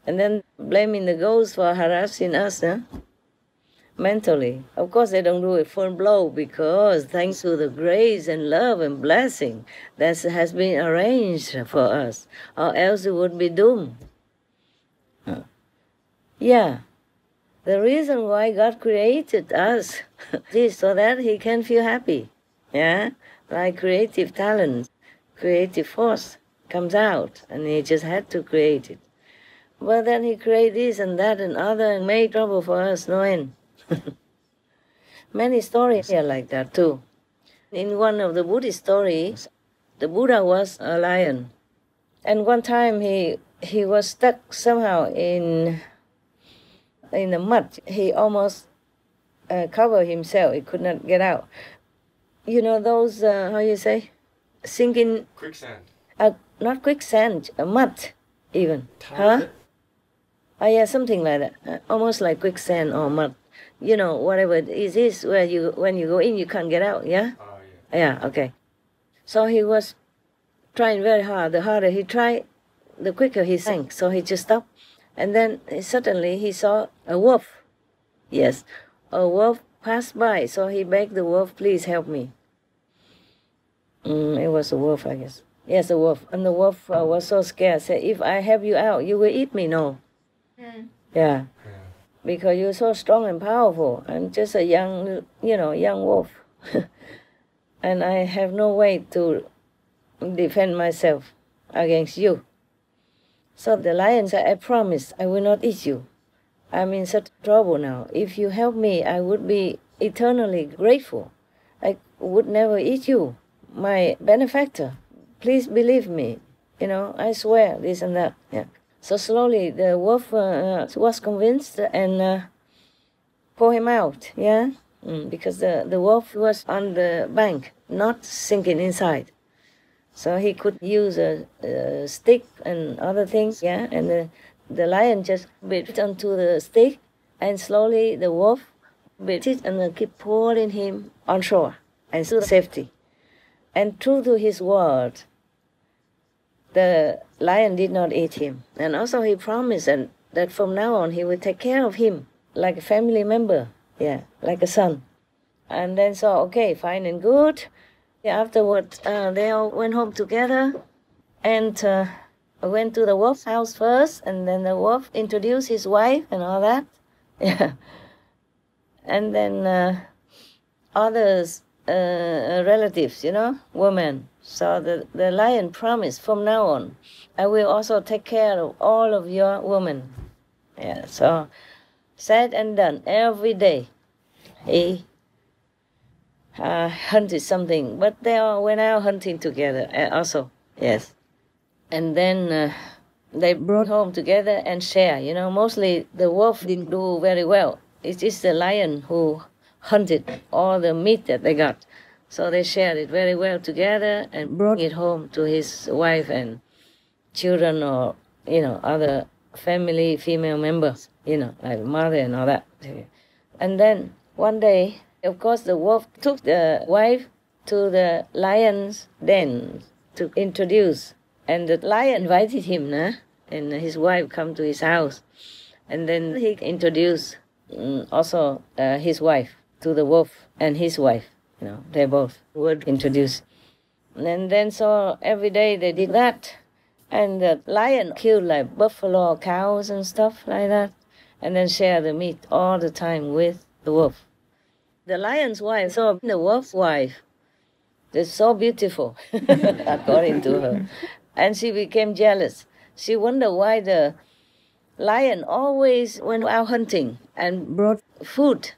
then blaming the ghost for harassing us, huh? Mentally. Of course, they don't do it full blow, because thanks to the grace and love and blessing that has been arranged for us, or else we would be doomed. Yeah, the reason why God created us is so that he can feel happy. Yeah, like creative talent, creative force comes out, and he just had to create it. But then he created this and that and other and made trouble for us, no end. Many stories are like that too. In one of the Buddhist stories, the Buddha was a lion. And one time he was stuck somehow in in the mud. He almost covered himself. He could not get out. You know those, how you say, sinking... Quicksand. Not quicksand, mud even. Huh? Oh yeah, something like that. Almost like quicksand or mud. You know, whatever it is where you, when you go in, you can't get out, yeah? Oh, yeah. Yeah, okay. So he was trying very hard. The harder he tried, the quicker he sank. So he just stopped. And then suddenly he saw a wolf. Yes, a wolf passed by. So he begged the wolf, please help me. It was a wolf, I guess. Yes, a wolf. And the wolf was so scared. Said, if I help you out, you will eat me. No. Yeah. Because you're so strong and powerful. I'm just a young, young wolf. And I have no way to defend myself against you. So the lion said, I promise I will not eat you. I'm in such trouble now. If you help me, I would be eternally grateful. I would never eat you, my benefactor. Please believe me. I swear, this and that. Yeah. So slowly the wolf was convinced and pulled him out, yeah? Because the wolf was on the bank, not sinking inside. So he could use a stick and other things, yeah? And the lion just bit onto the stick, and slowly the wolf bit it and keep pulling him on shore and to safety. And true to his word, the lion did not eat him. And also he promised that from now on he would take care of him like a family member, yeah, like a son. And then so, okay, fine and good. Yeah, afterwards, they all went home together and went to the wolf's house first, and then the wolf introduced his wife and all that. Yeah. And then others, relatives, women. So the lion promised, from now on, I will also take care of all of your women. Yeah, so said and done. Every day he hunted something, but they all went out hunting together also, yes. And then they brought home together and share. Mostly the wolf didn't do very well. It is the lion who hunted all the meat that they got. So they shared it very well together and brought it home to his wife and children or, other family female members, like mother and all that. And then one day, of course, the wolf took the wife to the lion's den to introduce. And the lion invited him, and his wife come to his house. And then he introduced also his wife to the wolf and his wife. They both were introduced. And then so every day they did that. And the lion killed like buffalo, cows and stuff like that. And then share the meat all the time with the wolf. The lion's wife saw the wolf's wife. It's so beautiful, according to her. And she became jealous. She wondered why the lion always went out hunting and brought food,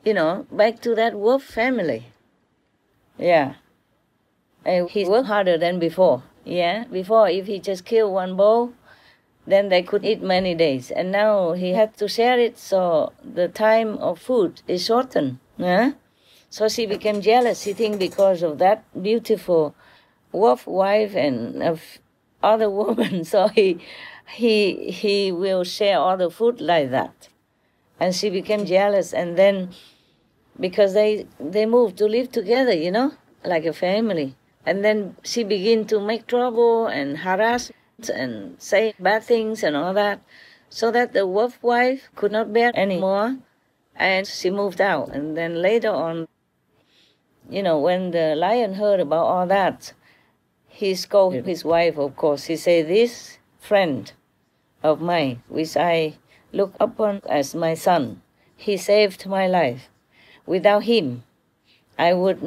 back to that wolf family. Yeah. And he worked harder than before. Yeah. Before, if he just killed one bull, then they could eat many days. And now he had to share it, so the time of food is shortened. Yeah? So she became jealous, she think, because of that beautiful wolf wife and other woman. So he will share all the food like that. And she became jealous, and then because they moved to live together, like a family. And then she began to make trouble and harass and say bad things and all that, so that the wolf wife could not bear anymore, and she moved out. And then later on, when the lion heard about all that, he scolded his wife, of course. He said, this friend of mine, which I look upon as my son, he saved my life. Without him, I would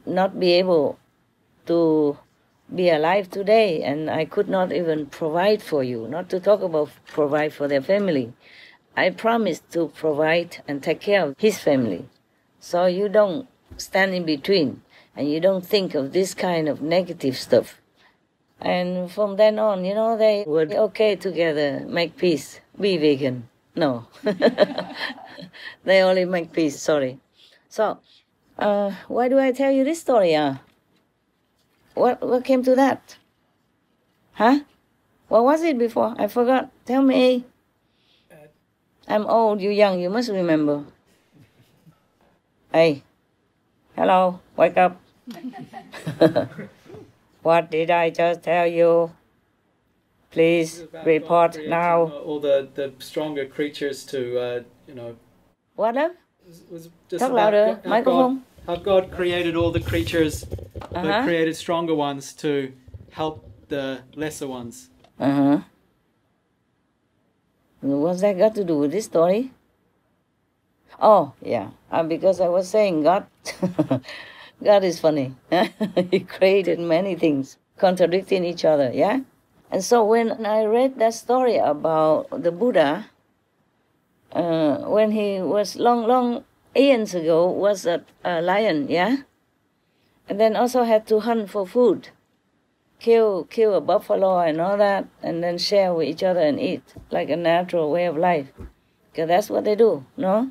not be able to be alive today, and I could not even provide for you, not to talk about provide for their family. I promised to provide and take care of his family. So you don't stand in between, and you don't think of this kind of negative stuff. And from then on, they were okay together, make peace, be vegan. No. They only make peace, sorry. So, why do I tell you this story? What came to that? Huh? What was it before? I forgot. Tell me. I'm old, you're young, you must remember. Hey, hello, wake up. What did I just tell you? Please About report God creating, now. All the stronger creatures to, What up? was just Talk about louder, how microphone. how God created all the creatures, but created stronger ones to help the lesser ones. Uh-huh. What's that got to do with this story? Oh, yeah. Because I was saying God, God is funny. He created many things contradicting each other, yeah? And so when I read that story about the Buddha, when he was long eons ago, was a lion, yeah? And then also had to hunt for food. Kill a buffalo and all that, and then share with each other and eat, like a natural way of life. Because that's what they do, no?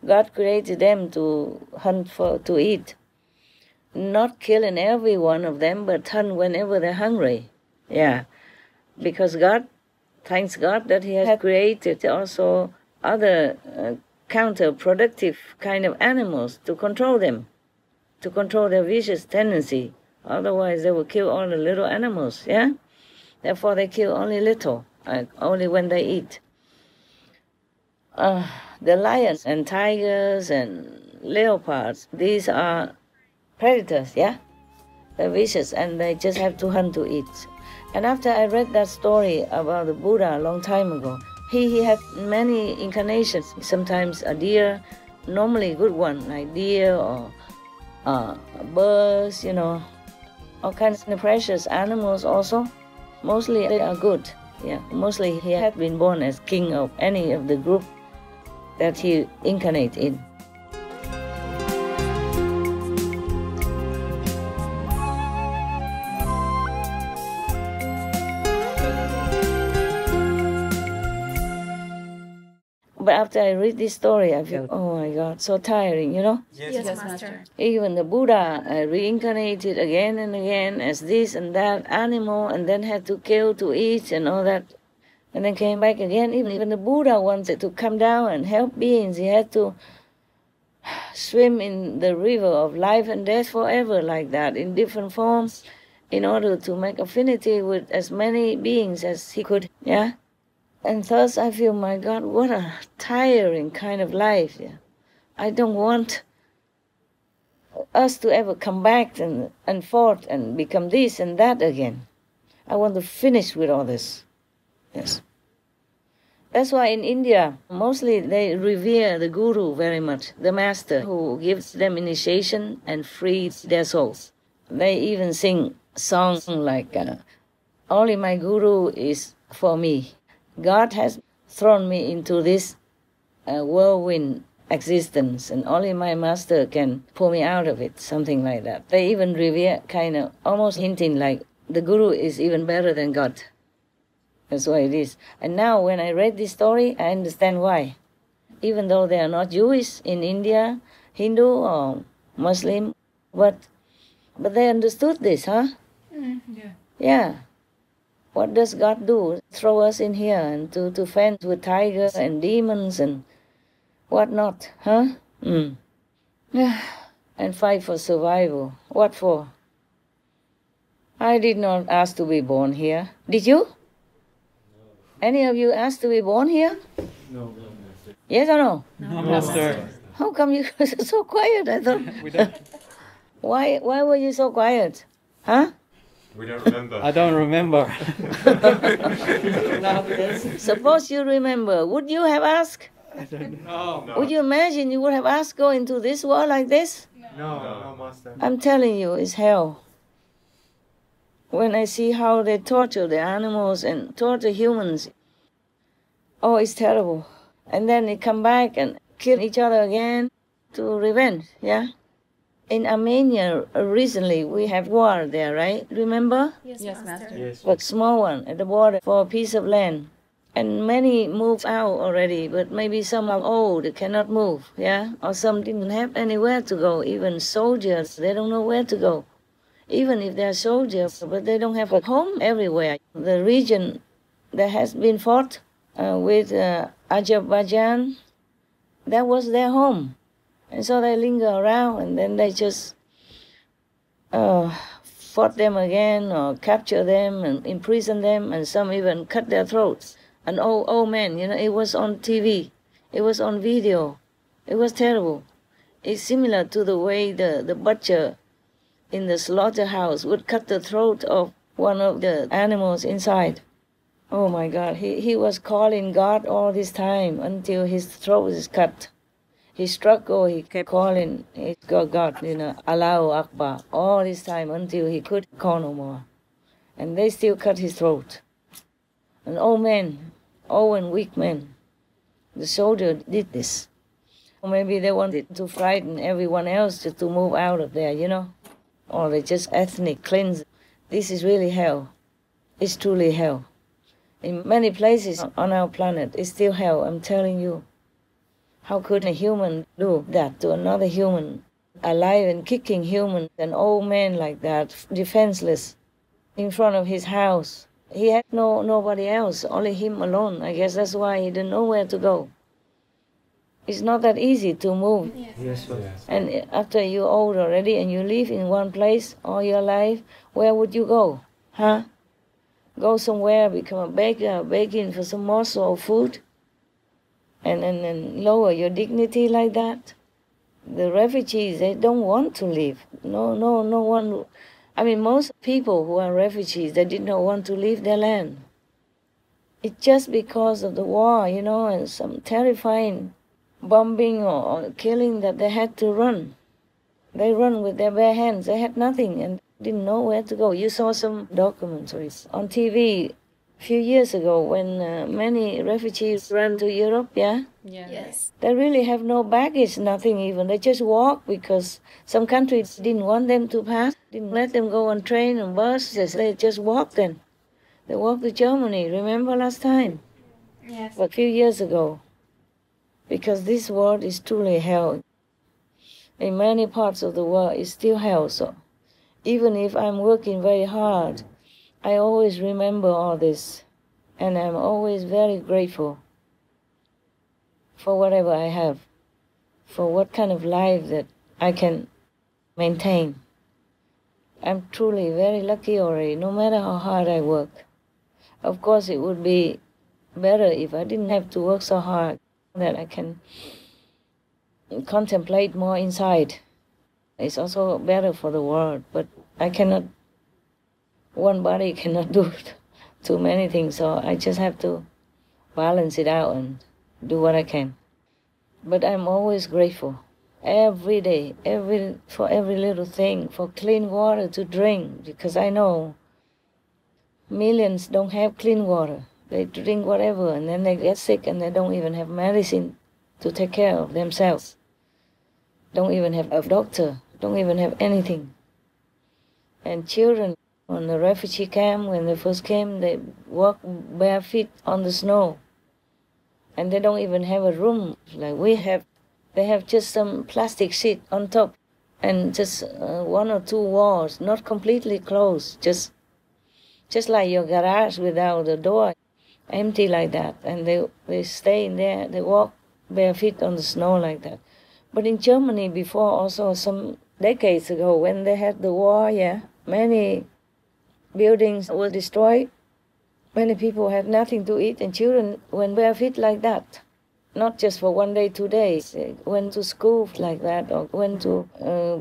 God created them to hunt to eat. Not killing every one of them, but hunt whenever they're hungry. Yeah. Because God, thanks God that He has created also other counterproductive kind of animals to control them, to control their vicious tendency. Otherwise, they will kill all the little animals, yeah? Therefore, they kill only little, only when they eat. The lions and tigers and leopards, these are predators, yeah? They're vicious, and they just have to hunt to eat. And after I read that story about the Buddha a long time ago, he had many incarnations, sometimes a deer, normally a good one, like deer or birds, all kinds of precious animals also. Mostly they are good. Yeah, mostly he had been born as king of any of the group that he incarnated in. But after I read this story, I feel, oh my God, so tiring, Yes, Master. Even the Buddha reincarnated again and again as this and that animal, and then had to kill to eat and all that, and then came back again. Even the Buddha wanted to come down and help beings. He had to swim in the river of life and death forever like that, in different forms, in order to make affinity with as many beings as he could, yeah? And thus I feel, my God, what a tiring kind of life, yeah? I don't want us to ever come back and forth and become this and that again. I want to finish with all this. Yes. That's why in India, mostly they revere the guru very much, the master who gives them initiation and frees their souls. They even sing songs like, only my guru is for me. God has thrown me into this whirlwind existence, and only my master can pull me out of it, something like that. They even revere, kind of almost hinting like the guru is even better than God. That's why it is. And now when I read this story, I understand why. Even though they are not Jewish in India, Hindu or Muslim, but they understood this, huh? Yeah. Yeah. What does God do? Throw us in here and to fend with tigers and demons and whatnot, huh? And fight for survival. What for? I did not ask to be born here. Did you? Any of you asked to be born here? No. Yes or no? No, Master. How come you guys are so quiet? I thought. We don't. Why were you so quiet? Huh? We don't remember. I don't remember. Suppose you remember. Would you have asked? I don't know. No. Would you imagine you would have asked go into this world like this? No, Master. I'm telling you, it's hell. When I see how they torture the animals and torture humans, oh, it's terrible. And then they come back and kill each other again to revenge, yeah? In Armenia, recently, we have war there, right? Remember? Yes, Master. Yes. But small one at the border for a piece of land. And many moved out already, but maybe some are old, they cannot move, yeah? Or some didn't have anywhere to go. Even soldiers, they don't know where to go. Even if they're soldiers, but they don't have a home everywhere. The region that has been fought with Azerbaijan, that was their home. And so they linger around, and then they just fought them again, or capture them and imprison them, and some even cut their throats. An old man, it was on TV, it was on video, it was terrible. It's similar to the way the butcher in the slaughterhouse would cut the throat of one of the animals inside. Oh my God, he was calling God all this time until his throat is cut. He struggled, he kept calling God, Allahu Akbar, all this time until he could call no more. And they still cut his throat. An old man, old and weak man. The soldier did this. Or maybe they wanted to frighten everyone else to move out of there, Or they just ethnic cleanse. This is really hell. It's truly hell. In many places on our planet, it's still hell, I'm telling you. How could a human do that to another human? Alive and kicking human, an old man like that, defenseless, in front of his house. He had nobody else, only him alone. I guess that's why he didn't know where to go. It's not that easy to move. Yes, sir. And after you're old already and you live in one place all your life, where would you go? Huh? Go somewhere, become a baker, begging for some morsel of food, and lower your dignity like that? The refugees, they don't want to leave. No one. I mean, most people who are refugees, they did not want to leave their land. It's just because of the war, and some terrifying bombing or killing that they had to run. They run with their bare hands. They had nothing and didn't know where to go. You saw some documentaries on TV a few years ago when many refugees ran to Europe, yeah? Yes. They really have no baggage, nothing even. They just walk because some countries didn't want them to pass, didn't let them go on train and buses. They just walked then. They walked to Germany, remember last time? Yes. But a few years ago. Because this world is truly hell. In many parts of the world, it's still hell. So even if I'm working very hard, I always remember all this. And I'm always very grateful for whatever I have, for what kind of life that I can maintain. I'm truly very lucky already, no matter how hard I work. Of course, it would be better if I didn't have to work so hard, that I can contemplate more inside. It's also better for the world, but I cannot, one body cannot do too many things, so I just have to balance it out and do what I can. But I'm always grateful, every day, for every little thing, for clean water to drink, because I know millions don't have clean water. They drink whatever, and then they get sick, and they don't even have medicine to take care of themselves. Don't even have a doctor, don't even have anything. And children on the refugee camp, when they first came, they walk bare feet on the snow. And they don't even have a room like we have. They have just some plastic sheet on top, and just one or two walls, not completely closed, just like your garage without the door. Empty like that, and they stay in there, they walk bare feet on the snow like that. But in Germany before, also some decades ago, when they had the war, many buildings were destroyed, many people had nothing to eat, and children went bare feet like that. Not just for 1 day, 2 days, they went to school like that, or went to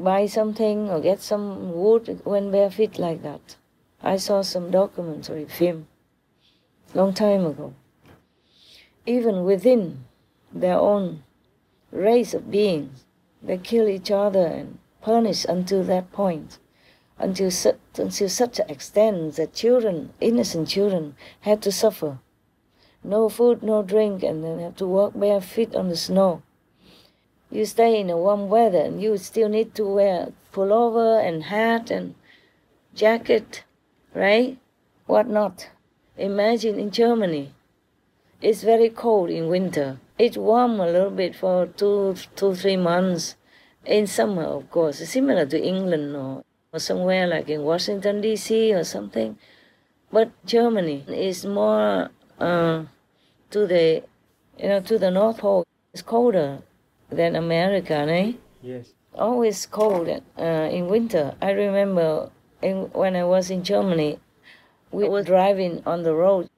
buy something, or get some wood, went bare feet like that. I saw some documentary film long time ago. Even within their own race of beings, they kill each other and punish until that point, until such an extent that children, innocent children, had to suffer. No food, no drink, and then have to walk bare feet on the snow. You stay in a warm weather and you still need to wear pullover and hat and jacket, right? What not? Imagine in Germany, It's very cold in winter. It's warm a little bit for 3 months. In summer, of course, it's similar to England or somewhere like in Washington, D.C. or something. But Germany is more to the North Pole. It's colder than America, eh? Yes. Always cold in winter. I remember when I was in Germany, we were driving on the road,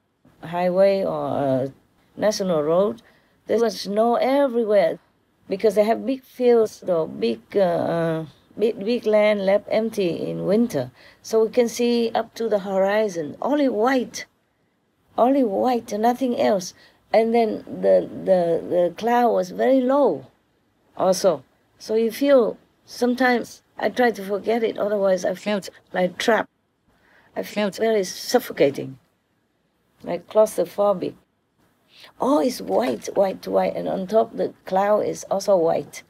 highway or national road. There was snow everywhere because they have big fields or big land left empty in winter. So we can see up to the horizon, only white, nothing else. And then the cloud was very low also. So you feel, sometimes I try to forget it, otherwise I felt like trapped. I felt very suffocating, like claustrophobic. Oh, it's white, and on top the cloud is also white.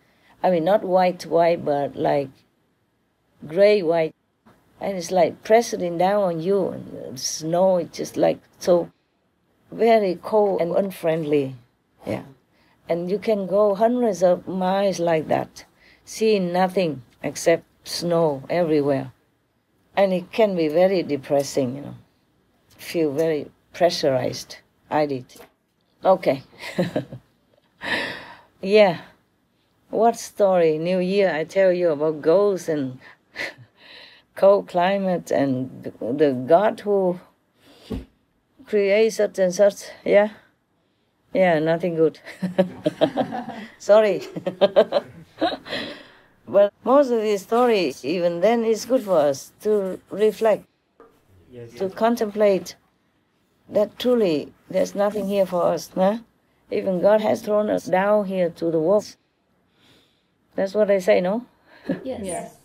I mean, not white, but like gray white. And it's like pressing down on you, and the snow is just like so very cold and unfriendly. Yeah. And you can go hundreds of miles like that, seeing nothing except snow everywhere. And it can be very depressing, Feel very pressurized. I did. Okay. Yeah. What story? New Year, I tell you about ghosts and cold climate and the God who creates such and such. Yeah? Yeah, nothing good. Sorry. But most of these stories, even then, it's good for us to reflect, to contemplate that truly there's nothing here for us. Huh? Even God has thrown us down here to the wolves. That's what I say, no? Yes.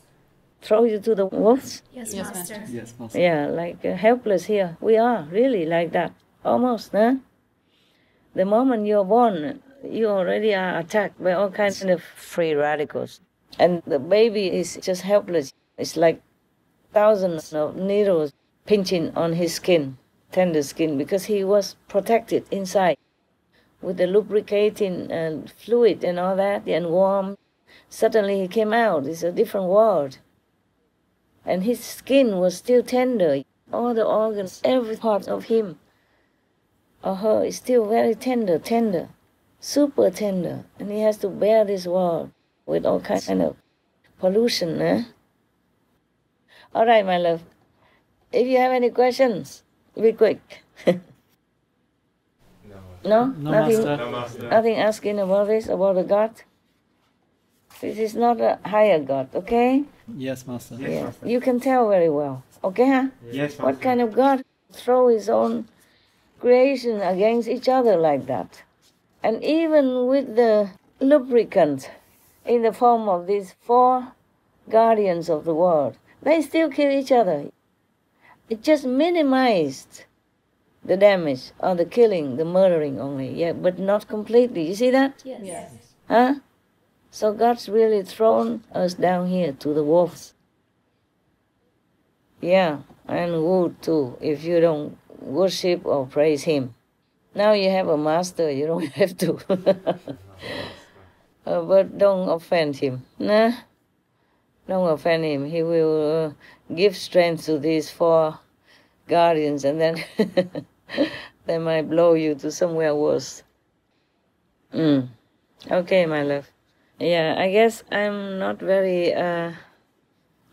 Throw you to the wolves? Yes, Master. Yes, Master. Yeah, like helpless here. We are really like that, almost. Huh? The moment you're born, you already are attacked by all kinds of free radicals. And the baby is just helpless. It's like thousands of needles pinching on his skin, tender skin, because he was protected inside with the lubricating fluid and all that, and warm. Suddenly he came out. It's a different world. And his skin was still tender. All the organs, every part of him or her is still very tender, super tender. And he has to bear this world with all kinds of pollution. Eh? All right, my love. If you have any questions, be quick. No? No, Nothing, Master. No, Master. nothing asking about this, about the God? This is not a higher God, okay? Yes, Master. Yes, Yeah. Master. You can tell very well, okay, huh? Yes, Master. What kind of God throw his own creation against each other like that? And even with the lubricant in the form of these 4 guardians of the world, they still kill each other. It just minimized the damage or the killing, the murdering only, yeah, but not completely. You see that? Yes. Huh? So God's really thrown us down here to the wolves. Yeah, and wood too, if you don't worship or praise him. Now you have a master, you don't have to. But don't offend him. Nah, don't offend him. He will give strength to these 4 guardians, and then they might blow you to somewhere worse. Okay, my love. Yeah, I guess I'm not very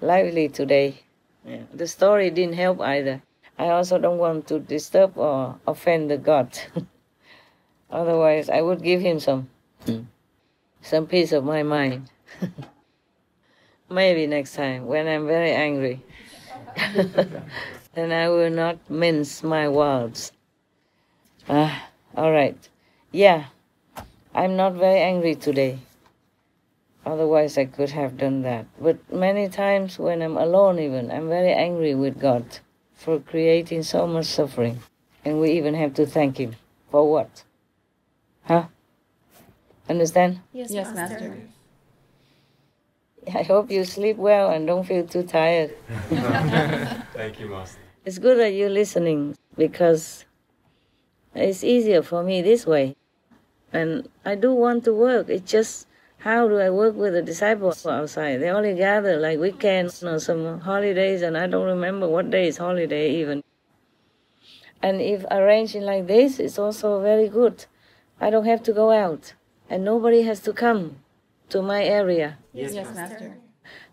lively today. Yeah. The story didn't help either. I also don't want to disturb or offend the God. Otherwise, I would give him some peace of my mind. Maybe next time, when I'm very angry. Then I will not mince my words. All right. Yeah, I'm not very angry today. Otherwise, I could have done that. But many times when I'm alone even, I'm very angry with God for creating so much suffering. And we even have to thank him. For what? Huh? Understand? Yes, Master. I hope you sleep well and don't feel too tired. Thank you, Master. It's good that you're listening, because It's easier for me this way. And I do want to work. It's just, how do I work with the disciples outside? They only gather like weekends or some holidays, and I don't remember what day is holiday even. And if arranging like this, it's also very good. I don't have to go out, and nobody has to come to my area. Yes, Master.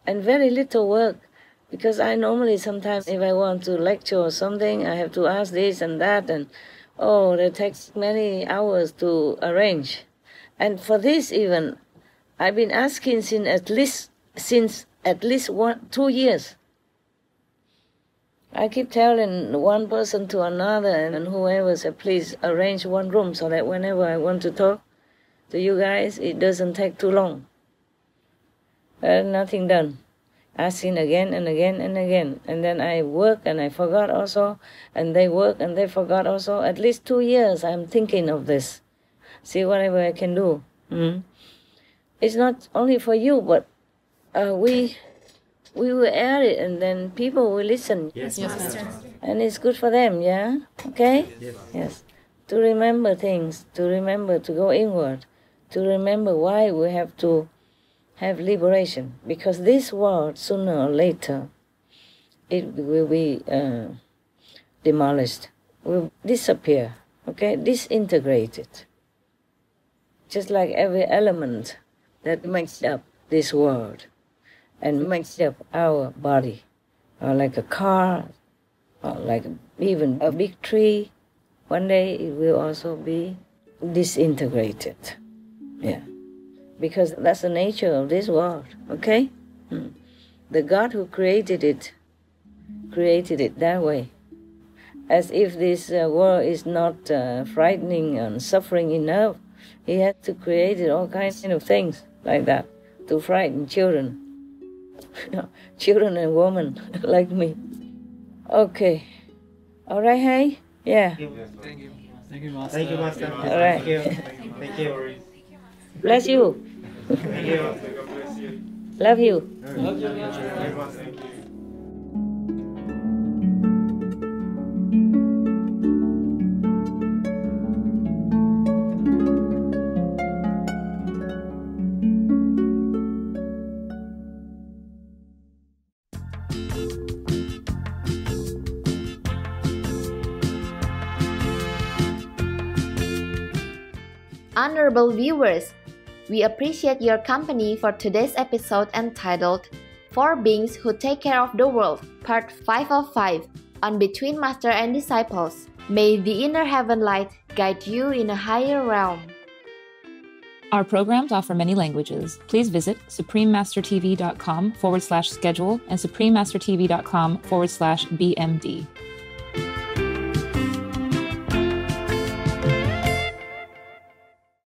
And very little work, because I normally sometimes, if I want to lecture or something, I have to ask this and that, and it takes many hours to arrange. And for this even, I've been asking since at least 2 years. I keep telling one person to another, and whoever said, please arrange one room so that whenever I want to talk to you guys, it doesn't take too long. Nothing done. Asking again and again and again. And then I work and I forgot also, and they work and they forgot also. At least 2 years I'm thinking of this. See whatever I can do. It's not only for you, but we will air it, and then people will listen. Yes, Master. And it's good for them, yeah? Okay? Yes. To remember things, to remember to go inward, to remember why we have to have liberation. Because this world, sooner or later, it will be demolished, will disappear, okay? Disintegrated. Just like every element that makes up this world and makes up our body, or like a car, or like even a big tree, one day it will also be disintegrated. Yeah, because that's the nature of this world, okay? The God who created it that way. As if this world is not frightening and suffering enough, He had to create all kinds of things like that to frighten children. Children and women like me. Okay. All right, hey? Yeah. Thank you. Thank you, Master. Thank you, Master. All right. Thank you. Thank you. Bless you. Thank you. Love you. Love you, Master. Thank you. Honorable viewers, we appreciate your company for today's episode entitled Four Beings Who Take Care of the World, Part 5 of 5, on Between Master and Disciples. May the inner heaven light guide you in a higher realm. Our programs offer many languages. Please visit suprememastertv.com/schedule and suprememastertv.com/BMD.